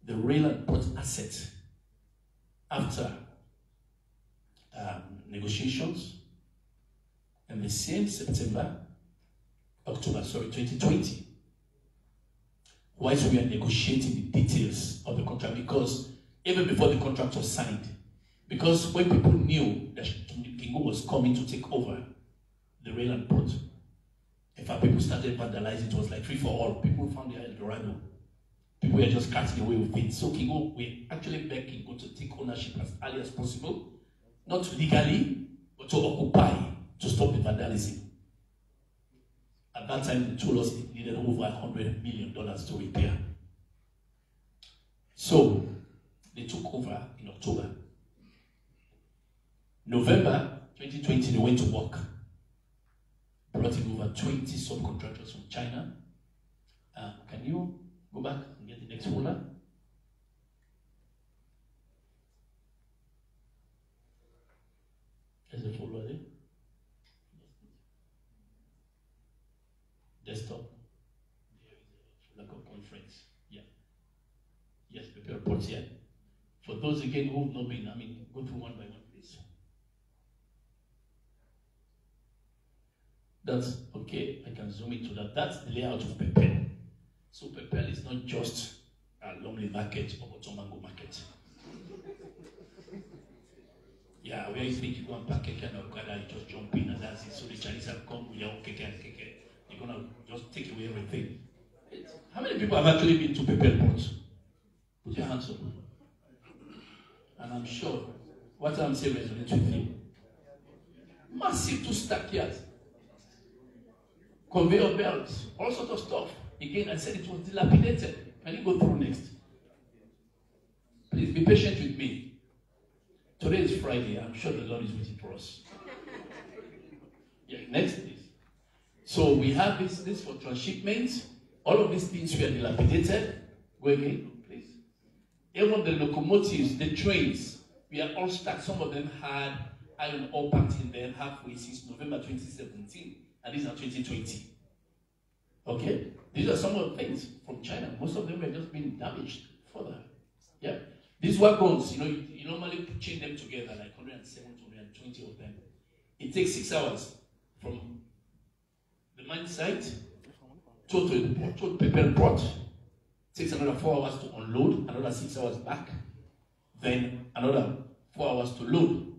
the rail and port assets after negotiations, and the same October 2020, whilst we are negotiating the details of the contract, because even before the contract was signed, because when people knew that Kingo was coming to take over the rail and port, in fact, people started vandalizing. It was like free for all. People found their El Dorado. People were just cutting away with it. So Kingo, we actually begged Kingo to take ownership as early as possible, not legally, but to occupy, to stop the vandalism. At that time, they told us it needed over $100 million to repair. So they took over in October. November 2020, they went to work. Brought in over 20 subcontractors from China. Can you go back and get the next folder? There's a folder there. Desktop. There is a conference. Yeah. Yes, prepare reports here. For those again who have not been, go through one by one, please. That's okay. I can zoom into that. That's the layout of Pepel. So Pepel is not just a Lumley market or Otomango market. Yeah, where you think you go and pack keke and Okada, you just jump in and that's it. So the Chinese have come with their own keke and keke. They're gonna just take away everything. How many people have actually been to Pepel Port? Put your hands up. And I'm sure what I'm saying resonates with you. Massive two-stack yards. Conveyor belts, all sorts of stuff. Again, I said it was dilapidated. Can you go through next? Please be patient with me. Today is Friday. I'm sure the Lord is waiting for us. Yeah, next please. So we have this for transshipment. All of these things were dilapidated. Go again, please. Even the locomotives, the trains, we are all stuck. Some of them had iron ore packed in them halfway since November 2017. And these are 2020. Okay? These are some of the things from China. Most of them were just being damaged further. Yeah? These wagons, you normally chain them together, like 107 to 120 of them. It takes 6 hours from the mine site to the Pepel port. It takes another 4 hours to unload, another 6 hours back, then another 4 hours to load.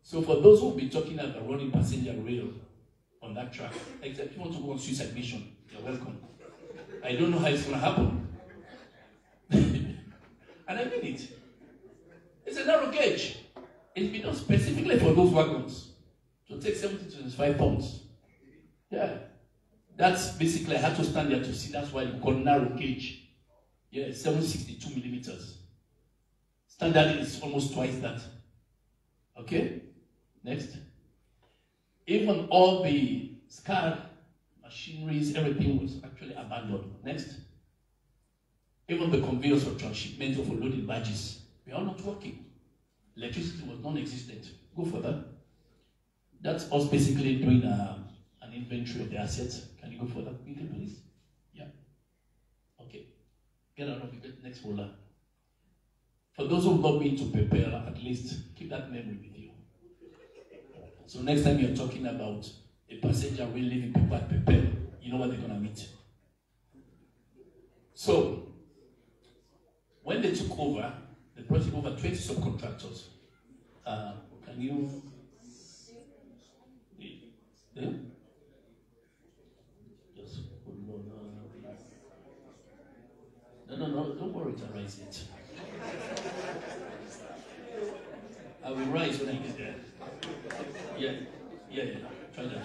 So for those who will be talking about running passenger rail on that track, except if you want to go on suicide mission, you're welcome. I don't know how it's going to happen. And I mean it. It's a narrow gauge. It's been done specifically for those wagons to take 70 to 75 tons. Yeah. That's basically, I had to stand there to see. That's why you call narrow gauge. Yeah, 762 millimeters. Standard is almost twice that. Okay? Next. Even all the scarred machineries, everything was actually abandoned. Next. Even the conveyors for transshipment or for loading barges, we are not working. Electricity was non-existent. Go further. That's us basically doing an inventory of the assets. Can you go further quickly, please? Yeah. Okay. Get out of the next folder. For those who have not been to Pepel, at least keep that memory with you. So next time you're talking about a passenger rail leaving people at Pepel, you know what they're going to meet. So, When they took over, they brought in over 20 subcontractors. Can you? Yeah? Just hold on. No, don't worry, I'll rise it. I will rise when I get there. Yeah. Try that.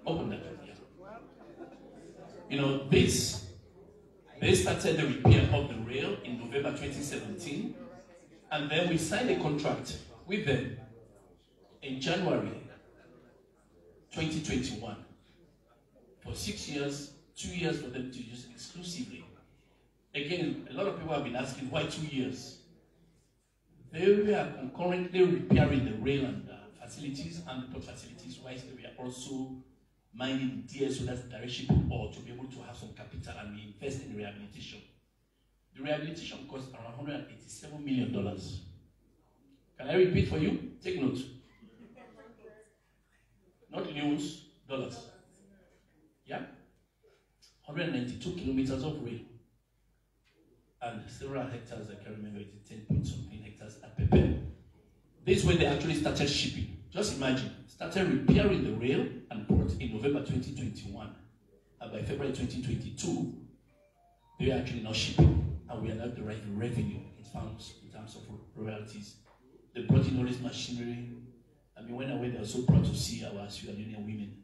Open that one, yeah. You know, they started the repair of the rail in November 2017, and then we signed a contract with them in January 2021 for 6 years, 2 years for them to use exclusively. Again, a lot of people have been asking why 2 years. They were concurrently repairing the rail and facilities and the port facilities, whilst they were also mining the DSO, that's direct shipping, or to be able to have some capital and invest in rehabilitation. The rehabilitation cost around $187 million. Can I repeat for you? Take note. Not euros, dollars. Yeah? 192 kilometers of rail. And several hectares, I can't remember, it's 10 point something hectares at Pepel. This is when they actually started shipping. Just imagine, started repairing the rail and port in November 2021. And by February 2022, they were actually not shipping. And we are now deriving revenue in terms of royalties. They brought in all this machinery. I mean, when I went, I was so proud to see our sierraleone women.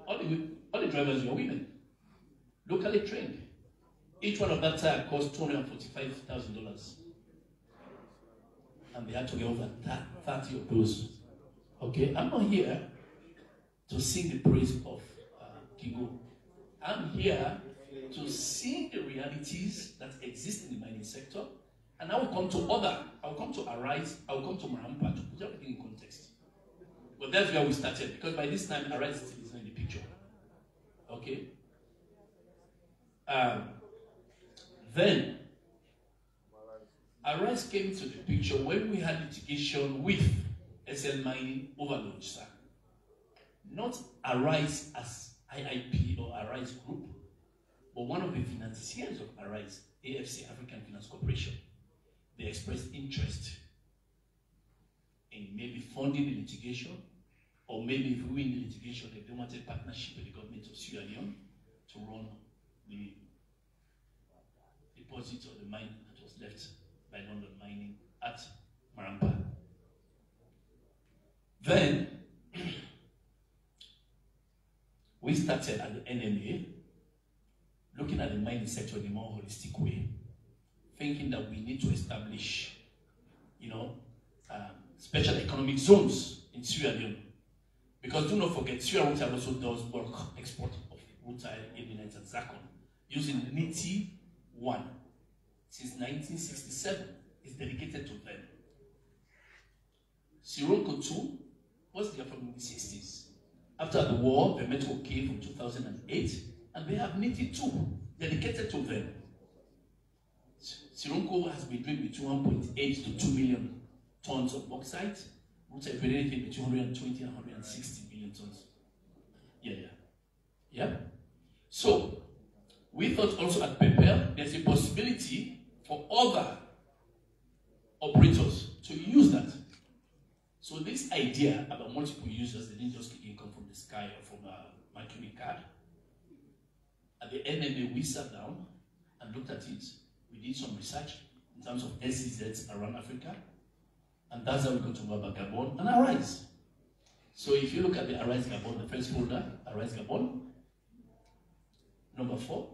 All the drivers were women, locally trained. Each one of that tire cost $245,000. And they had to get over 30 of those. Okay, I'm not here to sing the praise of Kingo. I'm here to see the realities that exist in the mining sector. And I will come to Arise, I will come to Marampa to put everything in context. But that's where we started, because by this time, Arise still isn't in the picture. Okay? Then, Arise came to the picture when we had litigation with SL Mining overloads, sir. Not Arise as IIP or Arise Group, but one of the financiers of Arise, AFC, African Finance Corporation. They expressed interest in maybe funding the litigation, or maybe if we win the litigation, if they wanted a partnership with the government of Sierra Leone to run the deposit of the mine that was left by London Mining at Marampa. Then we started at the NMA looking at the mining sector in a more holistic way, thinking that we need to establish, special economic zones in Sierra Leone. Because do not forget, Sierra Leone also does bulk export of rutile, ilmenite, and zircon using NITI 1. Since 1967, is dedicated to them. Sironko 2 was there from the 60s. After the war, the metal came from 2008, and they have NITI 2 dedicated to them. Sironko has been doing between 1.8 to 2 million tons of bauxite. Rutile for anything between 120 and 160 million tons. Yeah. So, we thought also at Pepel, there's a possibility for other operators to use that. So this idea about multiple users, they didn't just get income from the sky or from a Mercury card. At the NMA, we sat down and looked at it. We did some research in terms of SEZs around Africa. And that's how we got to know about Gabon and Arise. So if you look at the Arise Gabon, the first folder, Arise Gabon, number 4.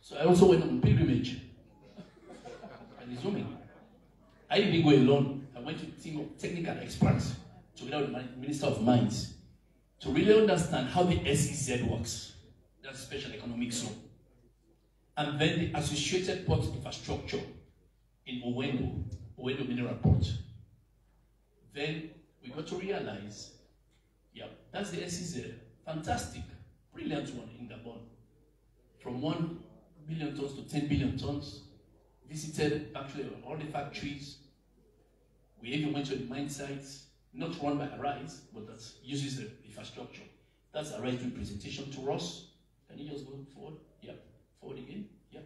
So I also went on pilgrimage and zooming. I didn't go alone. I went to a team of technical experts together with the Minister of Mines to really understand how the SEZ works. That's special economic zone. And then the associated port infrastructure in Owendo Mineral Port. Then we got to realize, that's the SEZ. Fantastic, brilliant one in Gabon. From 1 billion tons to 10 billion tons. Visited actually all the factories. We even went to the mine sites, not run by Arise, but that uses the infrastructure. That's Arise doing presentation to us. Can you just go forward? Yeah. Forward again. Yeah.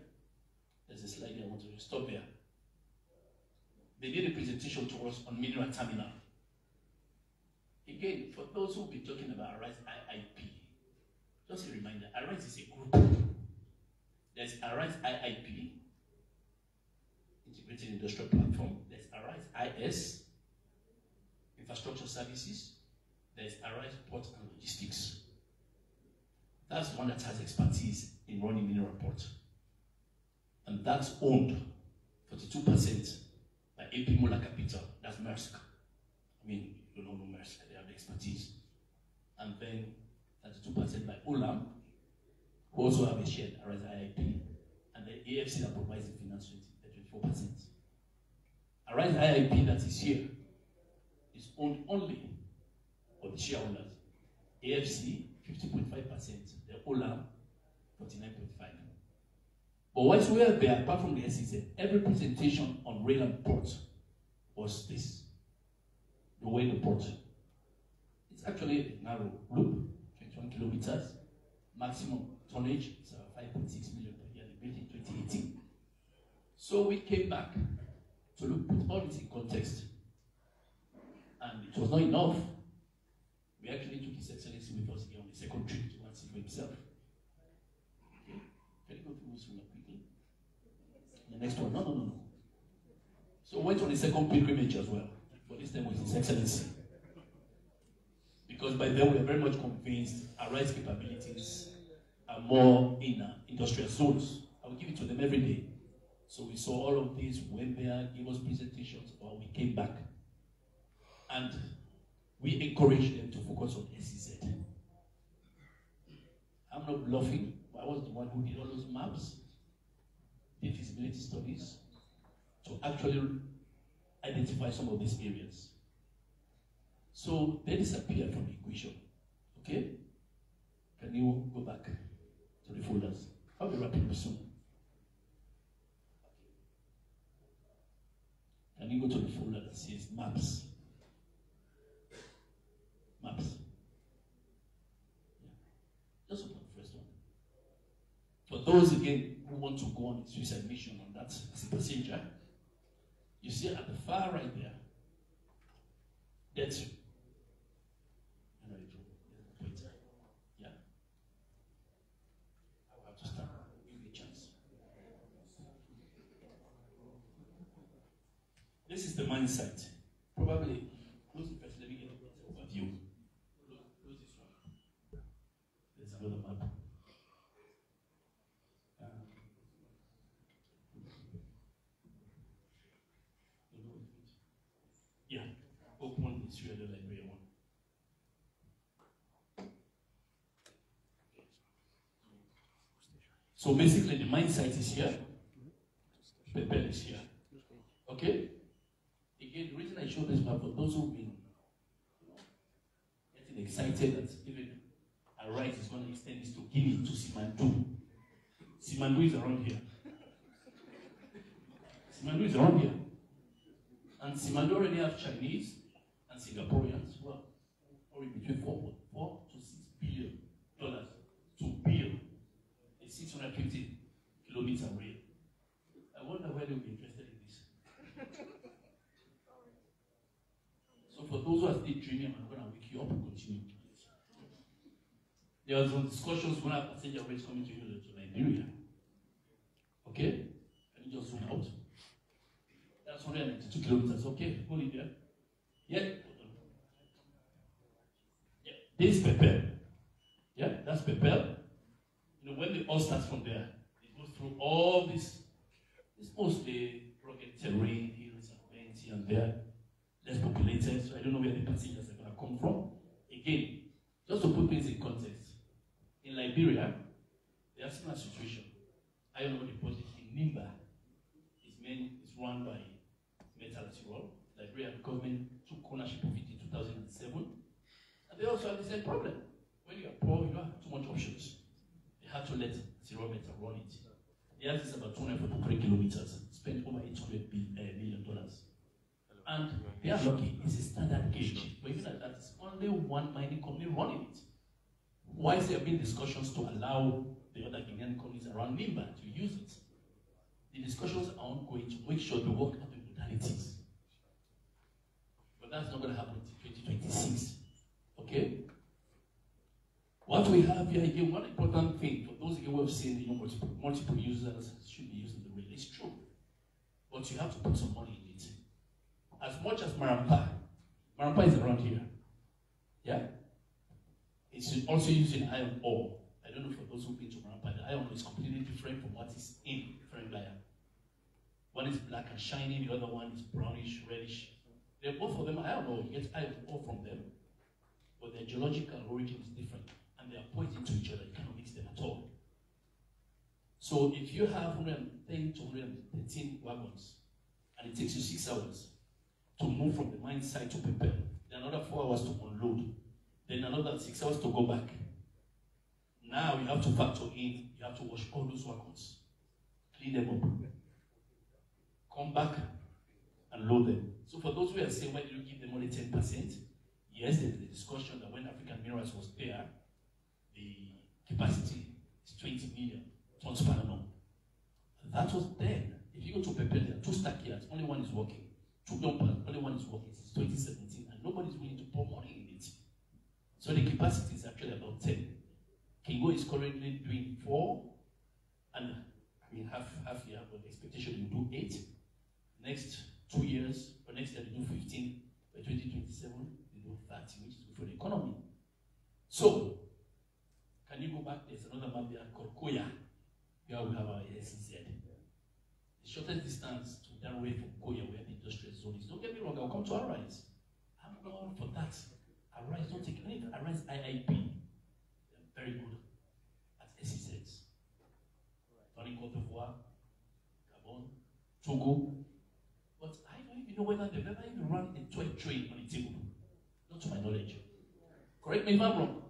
There's a slide there I want to stop there. They did a presentation to us on mineral terminal. Again, for those who will be talking about Arise IIP, just a reminder, Arise is a group. There's Arise IIP, Integrated Industrial Platform. There's Arise IS, Infrastructure Services. There's Arise Port and Logistics. That's the one that has expertise in running mineral port. And that's owned 42% by AP Moller Capital. That's Maersk. I mean, you don't know Maersk, they have the expertise. And then 32% by Olam, who also have a share, Arise IIP. And the AFC that provides the finance 24%. Arise IIP that is here is owned only by the shareholders. AFC 50.5%, the Olam 49.5%. But once we are there, apart from the SEZ, every presentation on rail and port was this. The way the port. It's actually a narrow loop, 21 kilometers, maximum tonnage is 5.6 million per year, they built in 2018. So we came back to put all this in context. And it was not enough. We actually took His Excellency with us here on the second trip to go and see for himself. Okay? Can you go through this one quickly? The next one, no. So went on the second pilgrimage as well, but this time with His Excellency. Because by then we are very much convinced our rights capabilities are more in industrial zones. I will give it to them every day. So we saw all of this, went there, gave us presentations, or we came back. And we encouraged them to focus on SEZ. I'm not bluffing, but I was the one who did all those maps, did feasibility studies, to actually identify some of these areas. So they disappeared from the equation. Okay? Can you go back to the folders? I'll be wrapping up soon. Can you go to the folder that says maps? Maps. Yeah. Just open the first one. For those again who want to go on a suicide mission on that as a passenger, you see at the far right there, that's yeah. I will have to start. Give me a chance. This is the mine site. Probably close the first. Let me get an overview. Close this one. There's another map. Yeah, open the Sierra Library one. So basically, the mine site is here. Pepel is here. Okay? Again, the reason I show this map for those who've been getting excited that even a right is going to extend this to Guinea, to Simandu. Simandu is around here. Simandu is around here. And Simandu already have Chinese and Singaporeans who are already between $4 to $6 billion to build a 650 kilometer rail. I wonder where they'll be interested in this. So for those who are still dreaming, I'm going to wake you up and continue. There are some discussions when I have passenger rates coming to you to Nigeria. Okay? Can you just zoom out? That's 192 kilometers. Okay, hold it there. Yeah. Yeah. This is Pepel. Yeah, that's Pepel. You know, when the oil starts from there, it goes through all this. It's mostly rugged terrain, hills and bends here and there. Less populated, so I don't know where the passengers are going to come from. Again, just to put things in context, in Liberia, they have similar situation. I don't know the project in Nimba is run by Metal Tirol. Liberia government took ownership of it in 2007. And they also have the same problem. When you are poor, you don't have too much options. They have to let Tirol Metal run it. The earth is about 243 kilometers, spent over $800 million. And they are lucky, it's a standard gauge. But even at that, it's only one mining company running it. Why is there been discussions to allow the other Guinean companies around Nimba to use it? The discussions are ongoing to make sure they work out the modalities. But that's not going to happen until 2026. Okay? What we have here again, one important thing for those who have seen, multiple users should be using the rail. It's true. But you have to put some money in it. As much as Marampa is around here. Yeah? It's also using iron ore. I don't know for those who've been to Marampa, the iron ore is completely different from what is in Ferengaya. One is black and shiny, the other one is brownish, reddish. They're both of them iron ore. You get iron ore from them, but their geological origin is different. And they are pointing to each other. You cannot mix them at all. So if you have 110 to 113 wagons, and it takes you 6 hours to move from the mine site to Pepel, then another 4 hours to unload, then another 6 hours to go back. Now you have to factor in, you have to wash all those wagons, clean them up, come back and load them. So for those who are saying, why did you give them only 10%? Yes, there's a discussion that when African Minerals was there, the capacity is 20 million tons per annum. That was then. If you go to Pepel, there are 2 stackyards, only one is working. 2 dumpers, only one is working since 2017, and nobody's willing to pour money in it. So the capacity is actually about 10. Kingo is currently doing 4, and half year, but the expectation will do 8. Next 2 years, or next year they do 15. By 2027, they do 30, which is good for the economy. So, can you go back? There's another map there called Koya. Here we have our SEZ. The shortest distance to that way from Koya, where the industrial zone is. Don't get me wrong, I'll come to Arise. I'm going for that. Arise, don't take anything. Arise IIP. They're very good at SEZs. Running Cote d'Ivoire, Gabon, Togo. But I don't even know whether they've ever even run a toy train on a table. Not to my knowledge. Correct me if I'm wrong.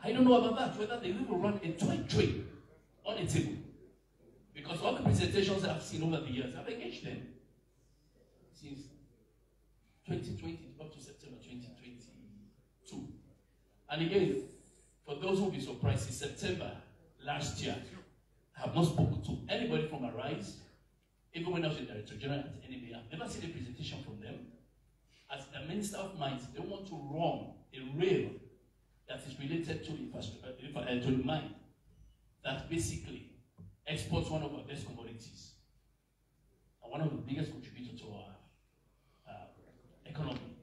I don't know about that, whether they will run a toy train on a table. Because all the presentations I've seen over the years, I've engaged them since 2020 up to September 2022. And again, for those who will be surprised, in September last year, I have not spoken to anybody from Arise, even when I was the Director General at NMA. I've never seen a presentation from them. As the Minister of Mines, they want to run a rail that is related to to the mine, that basically exports one of our best commodities and one of the biggest contributors to our economy.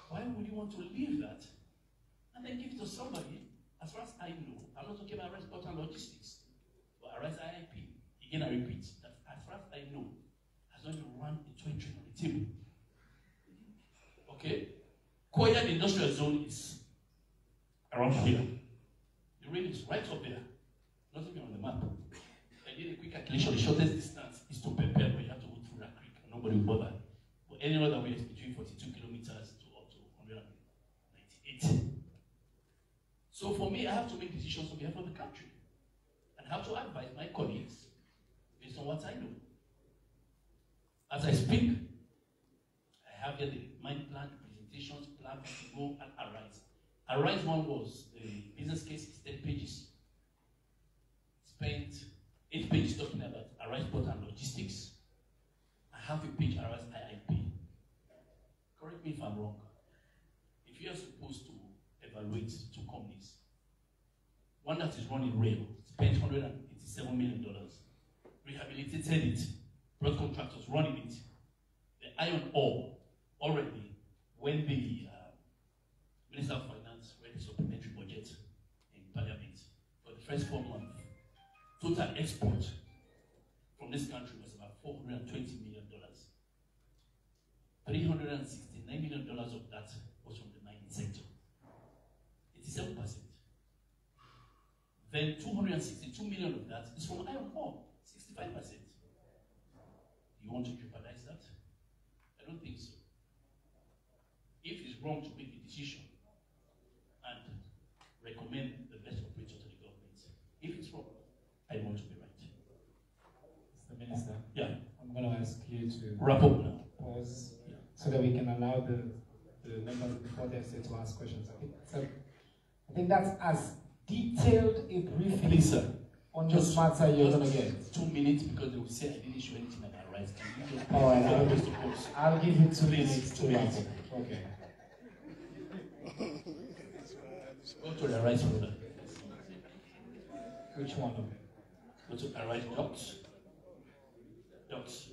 Why would you want to leave that and then give it to somebody? As far as I know, I'm not talking about Arise Port and Logistics, but Arise IIP. Again, I repeat that as far as I know, has not even run a toy train on the table. Okay? Koya, the industrial zone, is around here. The rail is right up there, not even on the map. I did a quick calculation. The shortest distance is to Pepel, where you have to go through that creek, and nobody will bother. But any other way is between 42 kilometers to up to 198. So for me, I have to make decisions on behalf of the country, and have to advise my colleagues based on what I know. As I speak, I have here the mine plan, presentations, plan to go and Arise. Arise one was the business case is 10 pages. Spent 8 pages talking about Arise Port and Logistics. I have a page Arise IIP. Correct me if I'm wrong. If you are supposed to evaluate 2 companies, one that is running rail, spent $187 million, rehabilitated it, brought contractors running it. The iron ore already, when the Minister of Finance read the supplementary budget in Parliament for the first 4 months, total export from this country was about $420 million. $369 million of that was from the mining sector. 87%. Then $262 million of that is from iron ore, 65%. You want to jeopardize that? I don't think so. If it's wrong to make a decision and recommend the best operator to the government, if it's wrong, I want to be right. Mr. Minister, yeah, I'm going to ask you to wrap up now. Pause so that we can allow the the members before they say to ask questions. I think that's as detailed a briefing Please, sir, on this matter you're going to get. 2 minutes because they will say I didn't show anything about rights. Can you just all right, I'll give you 2 minutes to answer. Okay. Go to the rights folder. Which one of them? Go to Arrive Docs. Docs.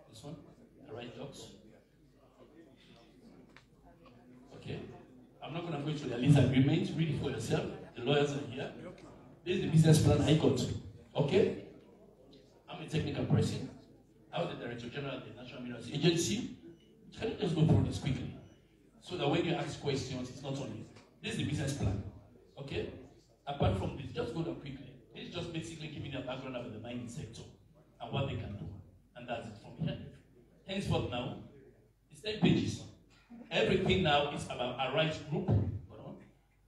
This one. Arrive Docs. Okay. I'm not going to go into the lease agreement. Read it for yourself. The lawyers are here. This is the business plan I got. Okay? I'm a technical person. I was the Director General of the National Minerals Agency. Can you just go through this quickly? So that when you ask questions, it's not only. This is the business plan. Okay? Apart from this, just go down quickly. This is just basically giving you a background about the mining sector and what they can do. And that's it from here. Henceforth now, it's 10 pages. Everything now is about Arise Group.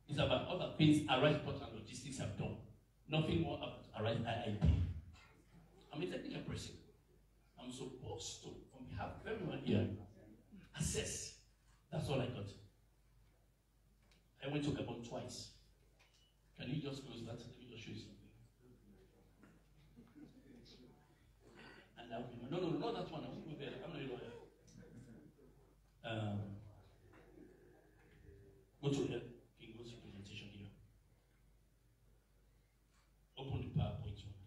It's about other things Arise Port and Logistics have done. Nothing more about Arise IIP. I'm a technical person. I'm supposed to, on behalf of everyone here, assess. That's all I got. I went to Gabon twice. Can you just close that? Let me just show you something. And now, no, not that one. I won't go there. I'm not a lawyer. Go to the King's presentation here. Open the PowerPoint one.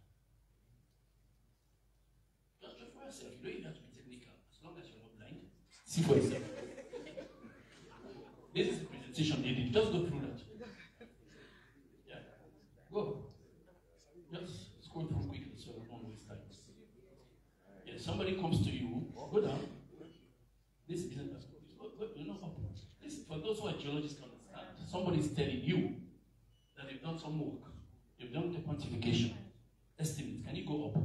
Just for yourself. You don't even have to be technical. As long as you're not blind. See for yourself. This is the presentation they did. Just go through that. Yeah. Go. Just scroll through quickly so I don't waste time. Yeah, somebody comes to you, go down. This isn't this, for those who are geologists can understand. Somebody is telling you that they've done some work. They've done the quantification. Estimates. Can you go up?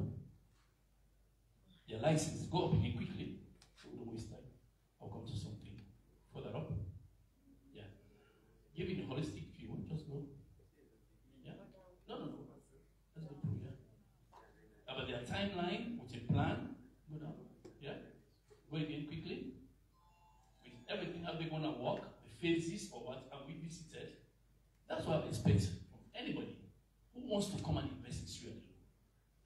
Your license. Go up again quickly. So we don't waste time. I'll come to something further up. Yeah. Give it a holistic view. Just go. Yeah. No. Let's go through. Yeah. About their timeline with a plan. Go down. Yeah. Go again quickly. With everything, how they're going to work, the phases or what have we visited. That's what I expect from anybody who wants to come and invest in Sierra Leone.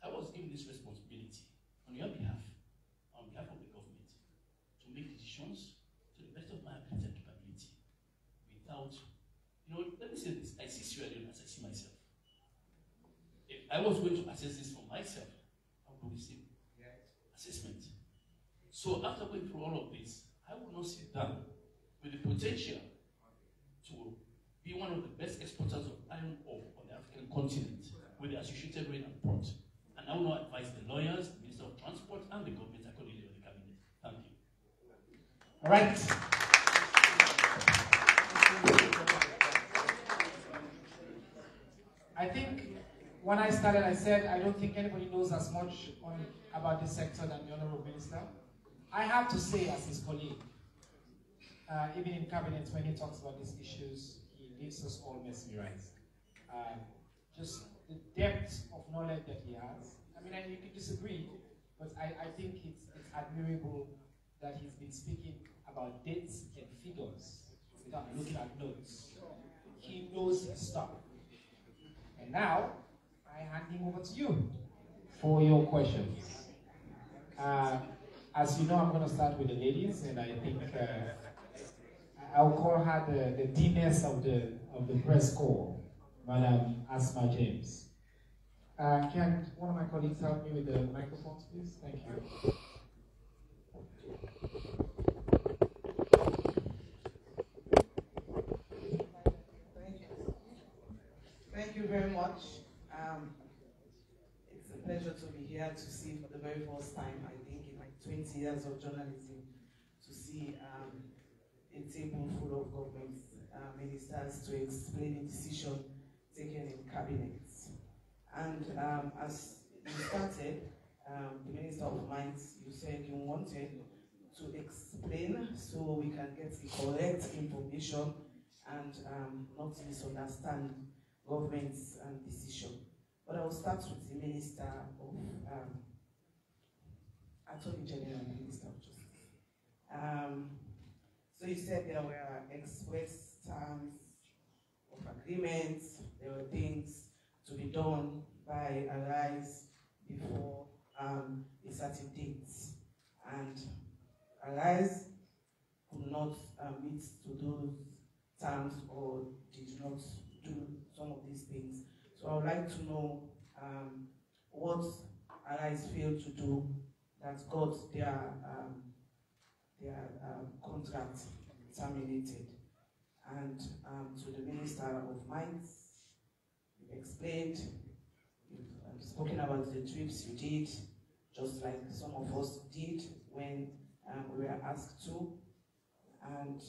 I was given this responsibility on your behalf, on behalf of the government, to make decisions to the best of my ability and capability without, let me say this, I see Sierra Leone as I see myself. If I was going to assess this for myself, I would do the same assessment. So after going through all of this, I will not sit down with the potential to be one of the best exporters of iron ore on the African continent with the associated rail and port. And I will not advise the lawyers, the Minister of Transport, and the government accordingly on the cabinet. Thank you. All right. I think when I started, I said I don't think anybody knows as much about this sector than the Honorable Minister. I have to say, as his colleague, even in cabinet, when he talks about these issues, he leaves us all mesmerized. Just the depth of knowledge that he has. I mean, you can disagree, but I think it's admirable that he's been speaking about dates and figures without looking at notes. He knows his stuff. And now, I hand him over to you for your questions. As you know, I'm going to start with the ladies, and I think I'll call her the deaness of the press corps, Madam Asma James. Can one of my colleagues help me with the microphones, please? Thank you. Thank you very much. It's a pleasure to be here to see for the very first time, I think, in like 20 years of journalism, to see a table full of government ministers to explain a decision taken in cabinets. And as you started, the Minister of Mines, you said you wanted to explain so we can get the correct information and not misunderstand government's decision. But I will start with the Minister of Attorney General and Minister of Justice. So So you said there were express terms of agreements, there were things to be done by Arise before a certain date. And Arise could not meet to those terms or did not do some of these things. So I would like to know what Arise failed to do that got their contract terminated. And to the Minister of Mines, you've explained, you've spoken about the trips you did, just like some of us did when we were asked to. And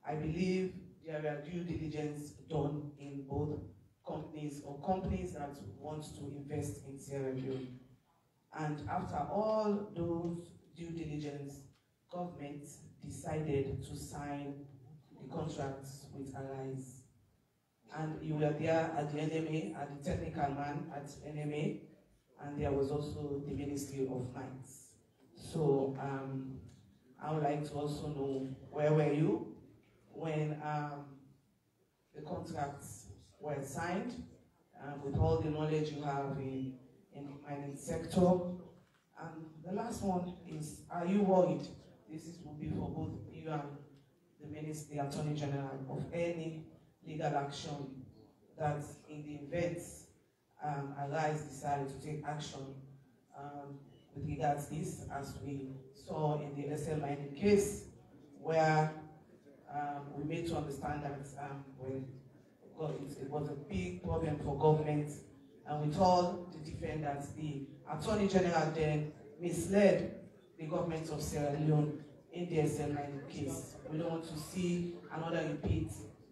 I believe there were due diligence done in both companies or companies that want to invest in Sierra Leone. And after all those due diligence, government decided to sign the contracts with Arise. And you were there at the NMA, at the technical man at NMA, and there was also the Ministry of Mines. So I would like to also know, where were you when the contracts were signed, with all the knowledge you have in the mining sector? And the last one is, are you worried, will be for both you and the Attorney General, of any legal action that in the event Arise decided to take action with regards to this, as we saw in the SL mining case, where we made to understand that it was a big problem for government, and we told the defendants, the Attorney General then misled the government of Sierra Leone in the SL mining case. We don't want to see another repeat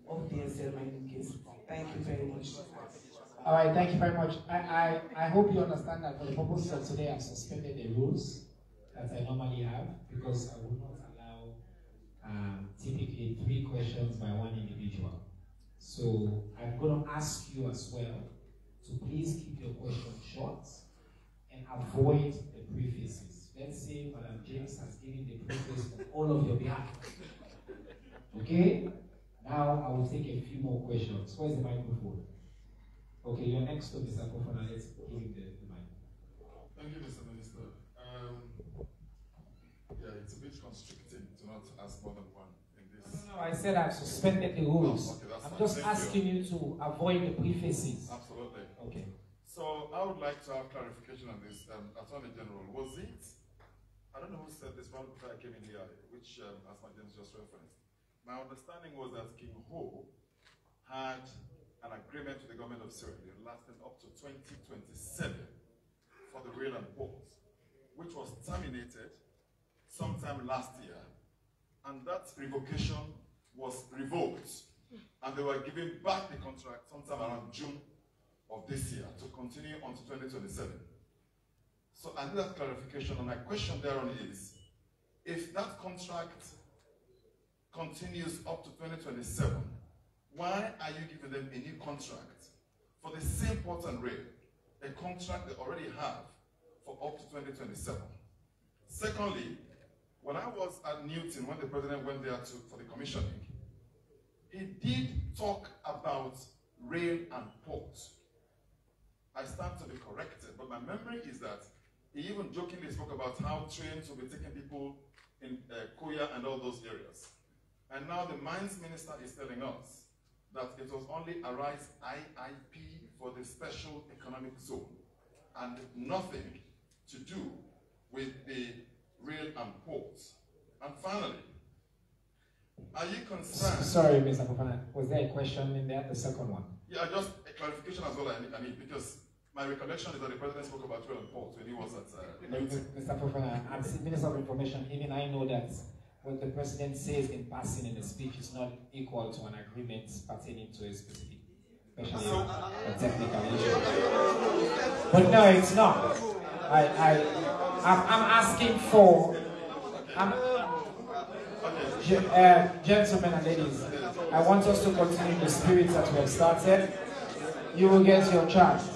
of the SL mining case. Thank you very much. All right, thank you very much. I hope you understand that for the purpose of today, I've suspended the rules that I normally have, because I will not allow typically 3 questions by one individual. So I'm going to ask you as well to please keep your questions short and avoid the prefaces. Let's say Madam James has given the preface on all of your behalf. Okay? Now I will take a few more questions. Where's the microphone? Okay, you're next to Mr. Kofana. Let's give him the mic. Thank you, Mr. Minister. Yeah, it's a bit constricting to not ask more than one in this. No, I said I've suspended the rules. Oh, okay, I'm just asking you to avoid the prefaces. Absolutely. Okay. So I would like to have clarification on this. Attorney General, was it, I don't know who said this one before I came in here, which as my James just referenced. My understanding was that King Ho had an agreement with the government of Sierra Leone lasting up to 2027 for the rail and ports, which was terminated sometime last year, and that revocation was revoked, and they were giving back the contract sometime around June of this year to continue on to 2027. So I need that clarification, and my question thereon is, if that contract continues up to 2027, why are you giving them a new contract for the same port and rail, a contract they already have for up to 2027? Secondly, when I was at Newton, when the president went there for the commissioning, he did talk about rail and port. I stand to be corrected, but my memory is that he even jokingly spoke about how trains will be taking people in Koya and all those areas. And now the mines minister is telling us that it was only Arise IIP for the special economic zone and nothing to do with the rail and ports. And finally, are you concerned? Sorry, Mr. Kofana, was there a question in there, the second one? Yeah, just a clarification as well I need, because my recollection is that the president spoke about rail and ports when he was at Mr. Kofana, as Minister of Information, even I know that what the president says in passing in the speech is not equal to an agreement pertaining to a specific, especially a technical issue. But no, it's not. I'm asking for, gentlemen and ladies, I want us to continue the spirit that we have started. You will get your chance.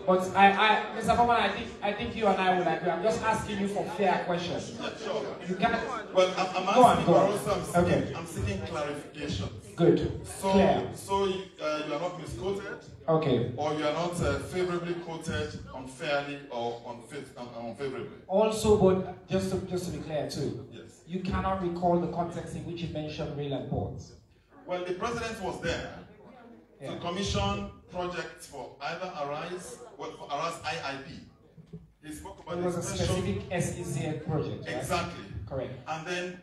But Mr. Foreman, I think you and I will agree. I'm just asking you for fair questions. Sure. You can't. Well, I'm Go on, asking, go but on. also Okay. I'm seeking clarification. Good. So, Clear. so you are not misquoted, Okay. or you are not favorably quoted unfairly or unfavorably. Also, but just to be clear too, Yes. you cannot recall the context in which you mentioned rail and ports. Well, the president was there to commission projects for either Arise, well, for Arise IIP. He spoke about It was a special specific SEZ project, right? Exactly. Correct. And then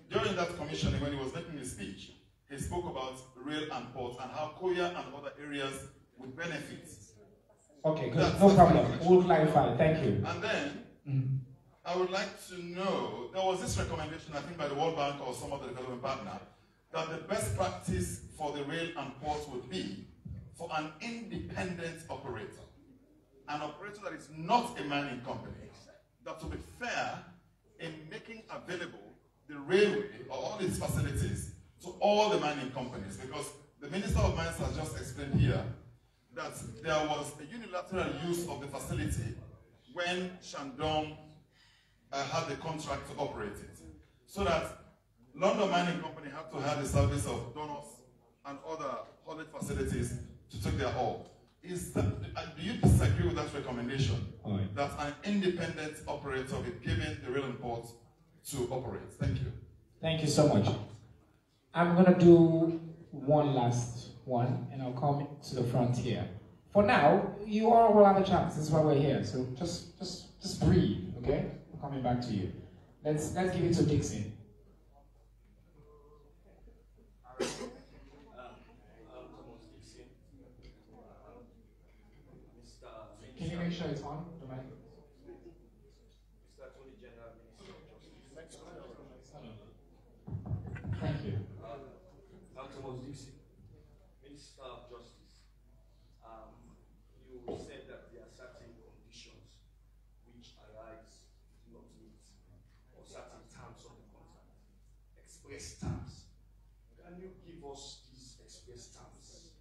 during that commissioning, when he was making his speech, he spoke about rail and ports and how Korea and other areas would benefit. Okay, good. No problem. We'll clarify. Thank you. And then, I would like to know, there was this recommendation, I think by the World Bank or some other development partner, that the best practice for the rail and ports would be for an independent operator. An operator that is not a mining company, that will be fair in making available the railway or all its facilities to all the mining companies, because the Minister of Mines has just explained here that there was a unilateral use of the facility when Shandong had the contract to operate it. So that London Mining Company had to have the service of donors and other haulage facilities to take their ore. Do you disagree with that recommendation? Right. That an independent operator be given the rail and port to operate? Thank you. Thank you so much. I'm going to do one last one, and I'll come to the front here. For now, you all will have a chance. This is why we're here. So just breathe, okay? I'm coming back to you. Let's give it to Dixon. Can you make sure it's on? The mic. Thank you. Minister of Justice, you said that there are certain conditions which arise do not meet, or certain terms of the contract, express terms. Can you give us these express terms?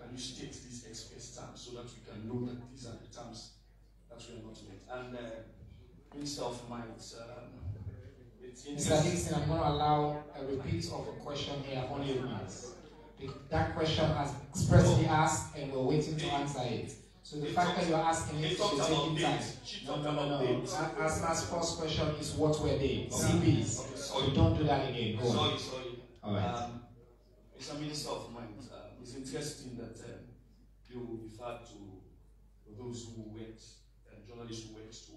Can you state these express terms so that we can know that these are the terms that we are not met? And Minister of Mines, Mr. Dixon, I'm going to allow a repeat of a question here only once. That question has expressly asked, and we're waiting to answer it. So the fact that you're asking it is taking time. No. Asma's first question is what were they? CBs. So don't do that again. Go on. Sorry. All right. Mr. Minister of Mines, it's interesting that you refer to those who went, journalists who went to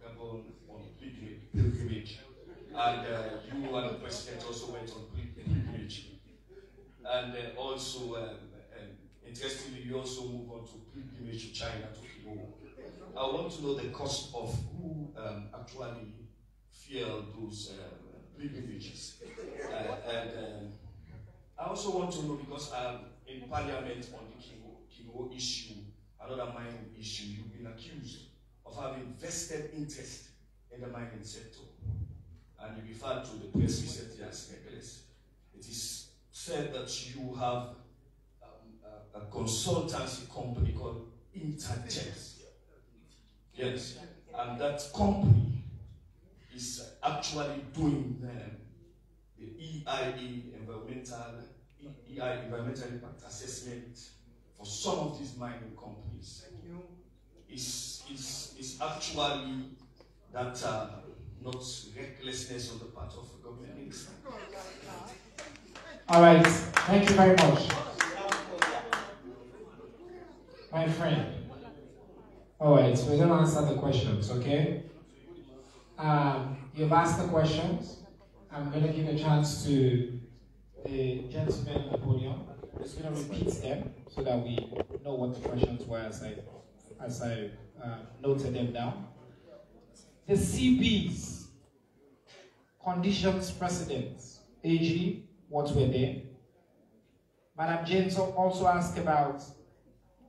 Pepel on pilgrimage. And you and the President also went on pilgrimage. And also, interestingly, you also move on to pilgrimage to China, to Leone. I want to know the cost of who actually fueled those pilgrimages. And I also want to know, because in Parliament on the Kingo issue, another mining issue, you've been accused of having vested interest in the mining sector. And you referred to the press recently as reckless. It is said that you have a consultancy company called Intergems. Yes. And that company is actually doing the EIA environmental impact assessment for some of these mining companies. Is actually that not recklessness on the part of the government minister. All right. Thank you very much, my friend. All right. So we're going to answer the questions, okay? You've asked the questions. I'm going to give a chance to the gentleman on the podium. I'm just going to repeat them so that we know what the questions were as I noted them down. The CBs, conditions precedents, AG, what were they? Madam James also asked about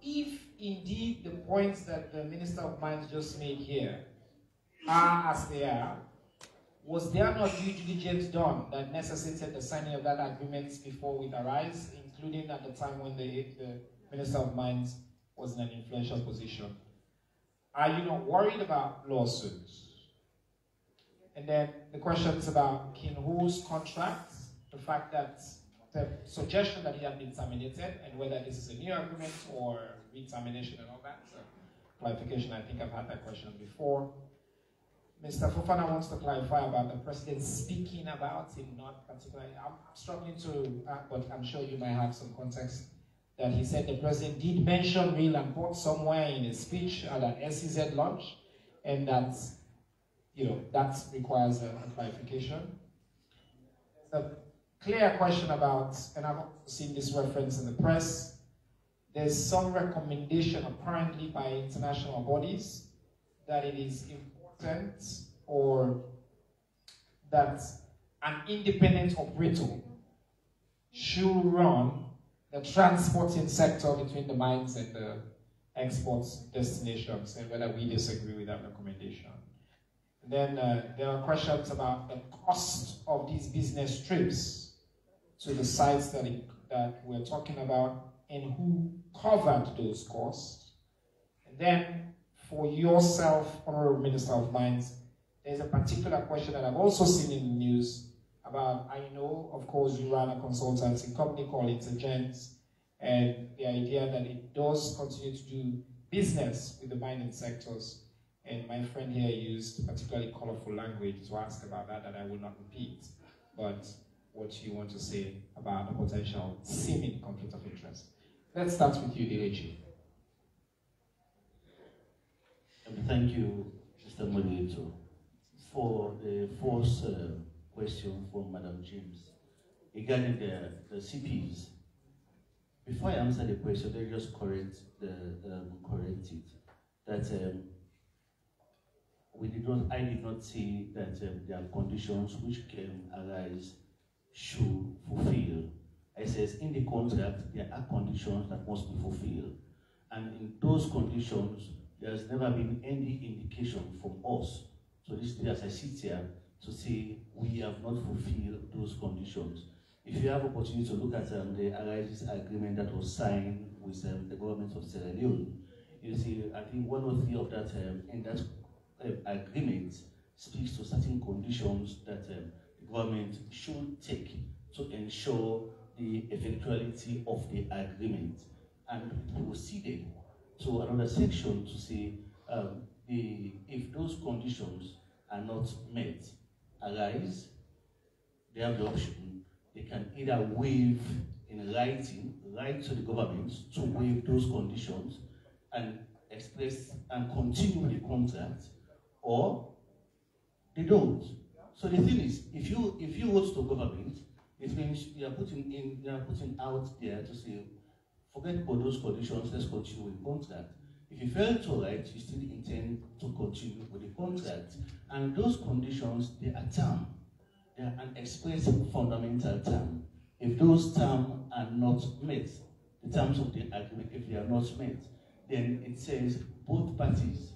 if indeed the points that the Minister of Mines just made here are as they are, was there not due diligence done that necessitated the signing of that agreement before we arise, including at the time when the Minister of Mines was in an influential position. Are you not worried about lawsuits? And then the questions about King Ho's contract, the fact that the suggestion that he had been terminated, and whether this is a new agreement or re-termination and all that. So, clarification, I think I've had that question before. Mr. Fofana wants to clarify about the president speaking about him, not particularly. I'm struggling to, but I'm sure you might have some context, that he said the president did mention real and port somewhere in his speech at an SEZ launch, and that, that requires a clarification. A clear question about, and I've also seen this reference in the press, there's some recommendation apparently by international bodies that it is important or that an independent operator should run the transporting sector between the mines and the export destinations, and whether we disagree with that recommendation. And then there are questions about the cost of these business trips to the sites that we're talking about and who covered those costs. And then for yourself, Honorable Minister of Mines, there's a particular question that I've also seen in the news about, I know, of course, you run a consultancy company called Intergens, and the idea that it does continue to do business with the mining sectors. And my friend here used particularly colorful language to ask about that I will not repeat. But what you want to say about the potential seeming conflict of interest. Let's start with you, DLG. Thank you, Mr. Moderator. For the first question from Madam James regarding the CPs, before I answer the question, let me just correct it. That I did not say that there are conditions which can arise should fulfill. I says in the contract there are conditions that must be fulfilled, and in those conditions there has never been any indication from us. So this day, as I sit here, to say we have not fulfilled those conditions. If you have opportunity to look at the Arises agreement that was signed with the government of Sierra Leone, you see, I think 103 of that in that agreement speaks to certain conditions that the government should take to ensure the effectuality of the agreement, and proceeded to another section to say if those conditions are not met, Arise, they have the option. They can either waive in writing, write to the government to waive those conditions and express and continue the contract, or they don't. So the thing is, if you wrote to government, it means you are putting out there to say, forget about those conditions, let's continue with the contract. If you fail to write, you still intend to continue with the contract. And those conditions, they are term. They are an express fundamental term. If those terms are not met, the terms of the agreement, if they are not met, then it says both parties,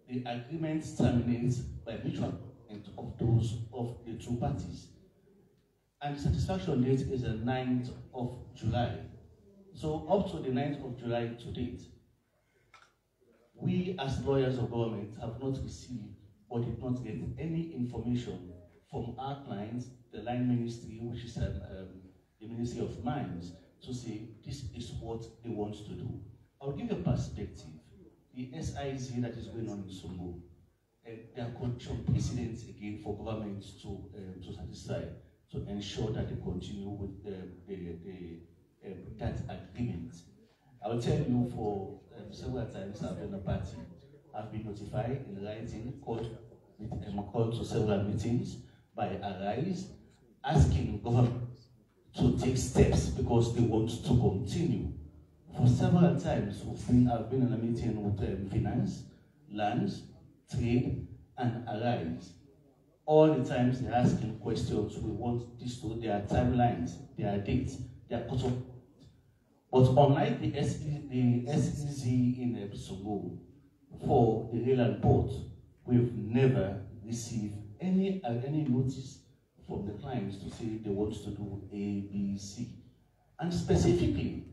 the agreement terminates by mutual consent of those of the two parties. And the satisfaction date is the 9th of July. So up to the 9th of July to date, we as lawyers of government have not received or did not get any information from our clients, the line ministry, which is the Ministry of Mines, to say this is what they want to do. I'll give you a perspective. The SIZ that is going on in Songo, there are condition precedents again for government to satisfy, to ensure that they continue with that agreement. I will tell you for several times I've been a party. I've been notified in writing, called to several meetings by Arise, asking government to take steps because they want to continue. For several times, I've been in a meeting with finance, lands, trade, and Arise. All the times they're asking questions. We want this to their timelines, their dates, their cutoff. But unlike the SEZ in Songo, for the rail and port, we've never received any notice from the clients to say they want to do A, B, C. And specifically,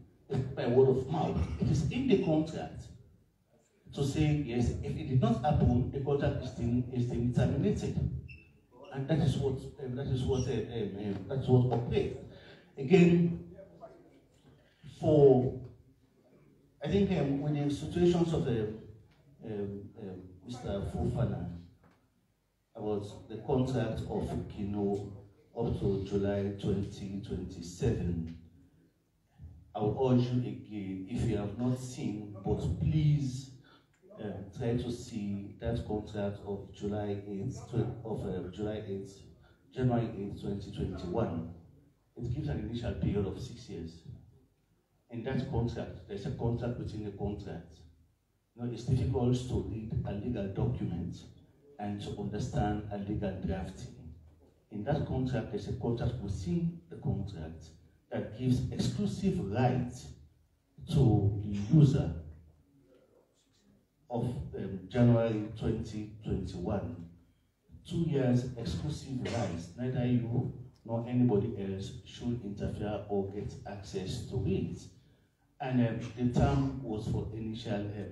by word of mouth. It is in the contract to say, yes, if it did not happen, the contract is still terminated. And that is what operates. Again, I think with the situations of Mr. Fofana about the contract of Kino up to July 2027, I will urge you again, if you have not seen, but please try to see that contract of January 8, 2021. It gives an initial period of 6 years. In that contract, there's a contract within the contract. You know, it's difficult to read a legal document and to understand a legal drafting. In that contract, there's a contract within the contract that gives exclusive rights to the user of January 2021. 2 years exclusive rights. Neither you nor anybody else should interfere or get access to it. And the term was for initial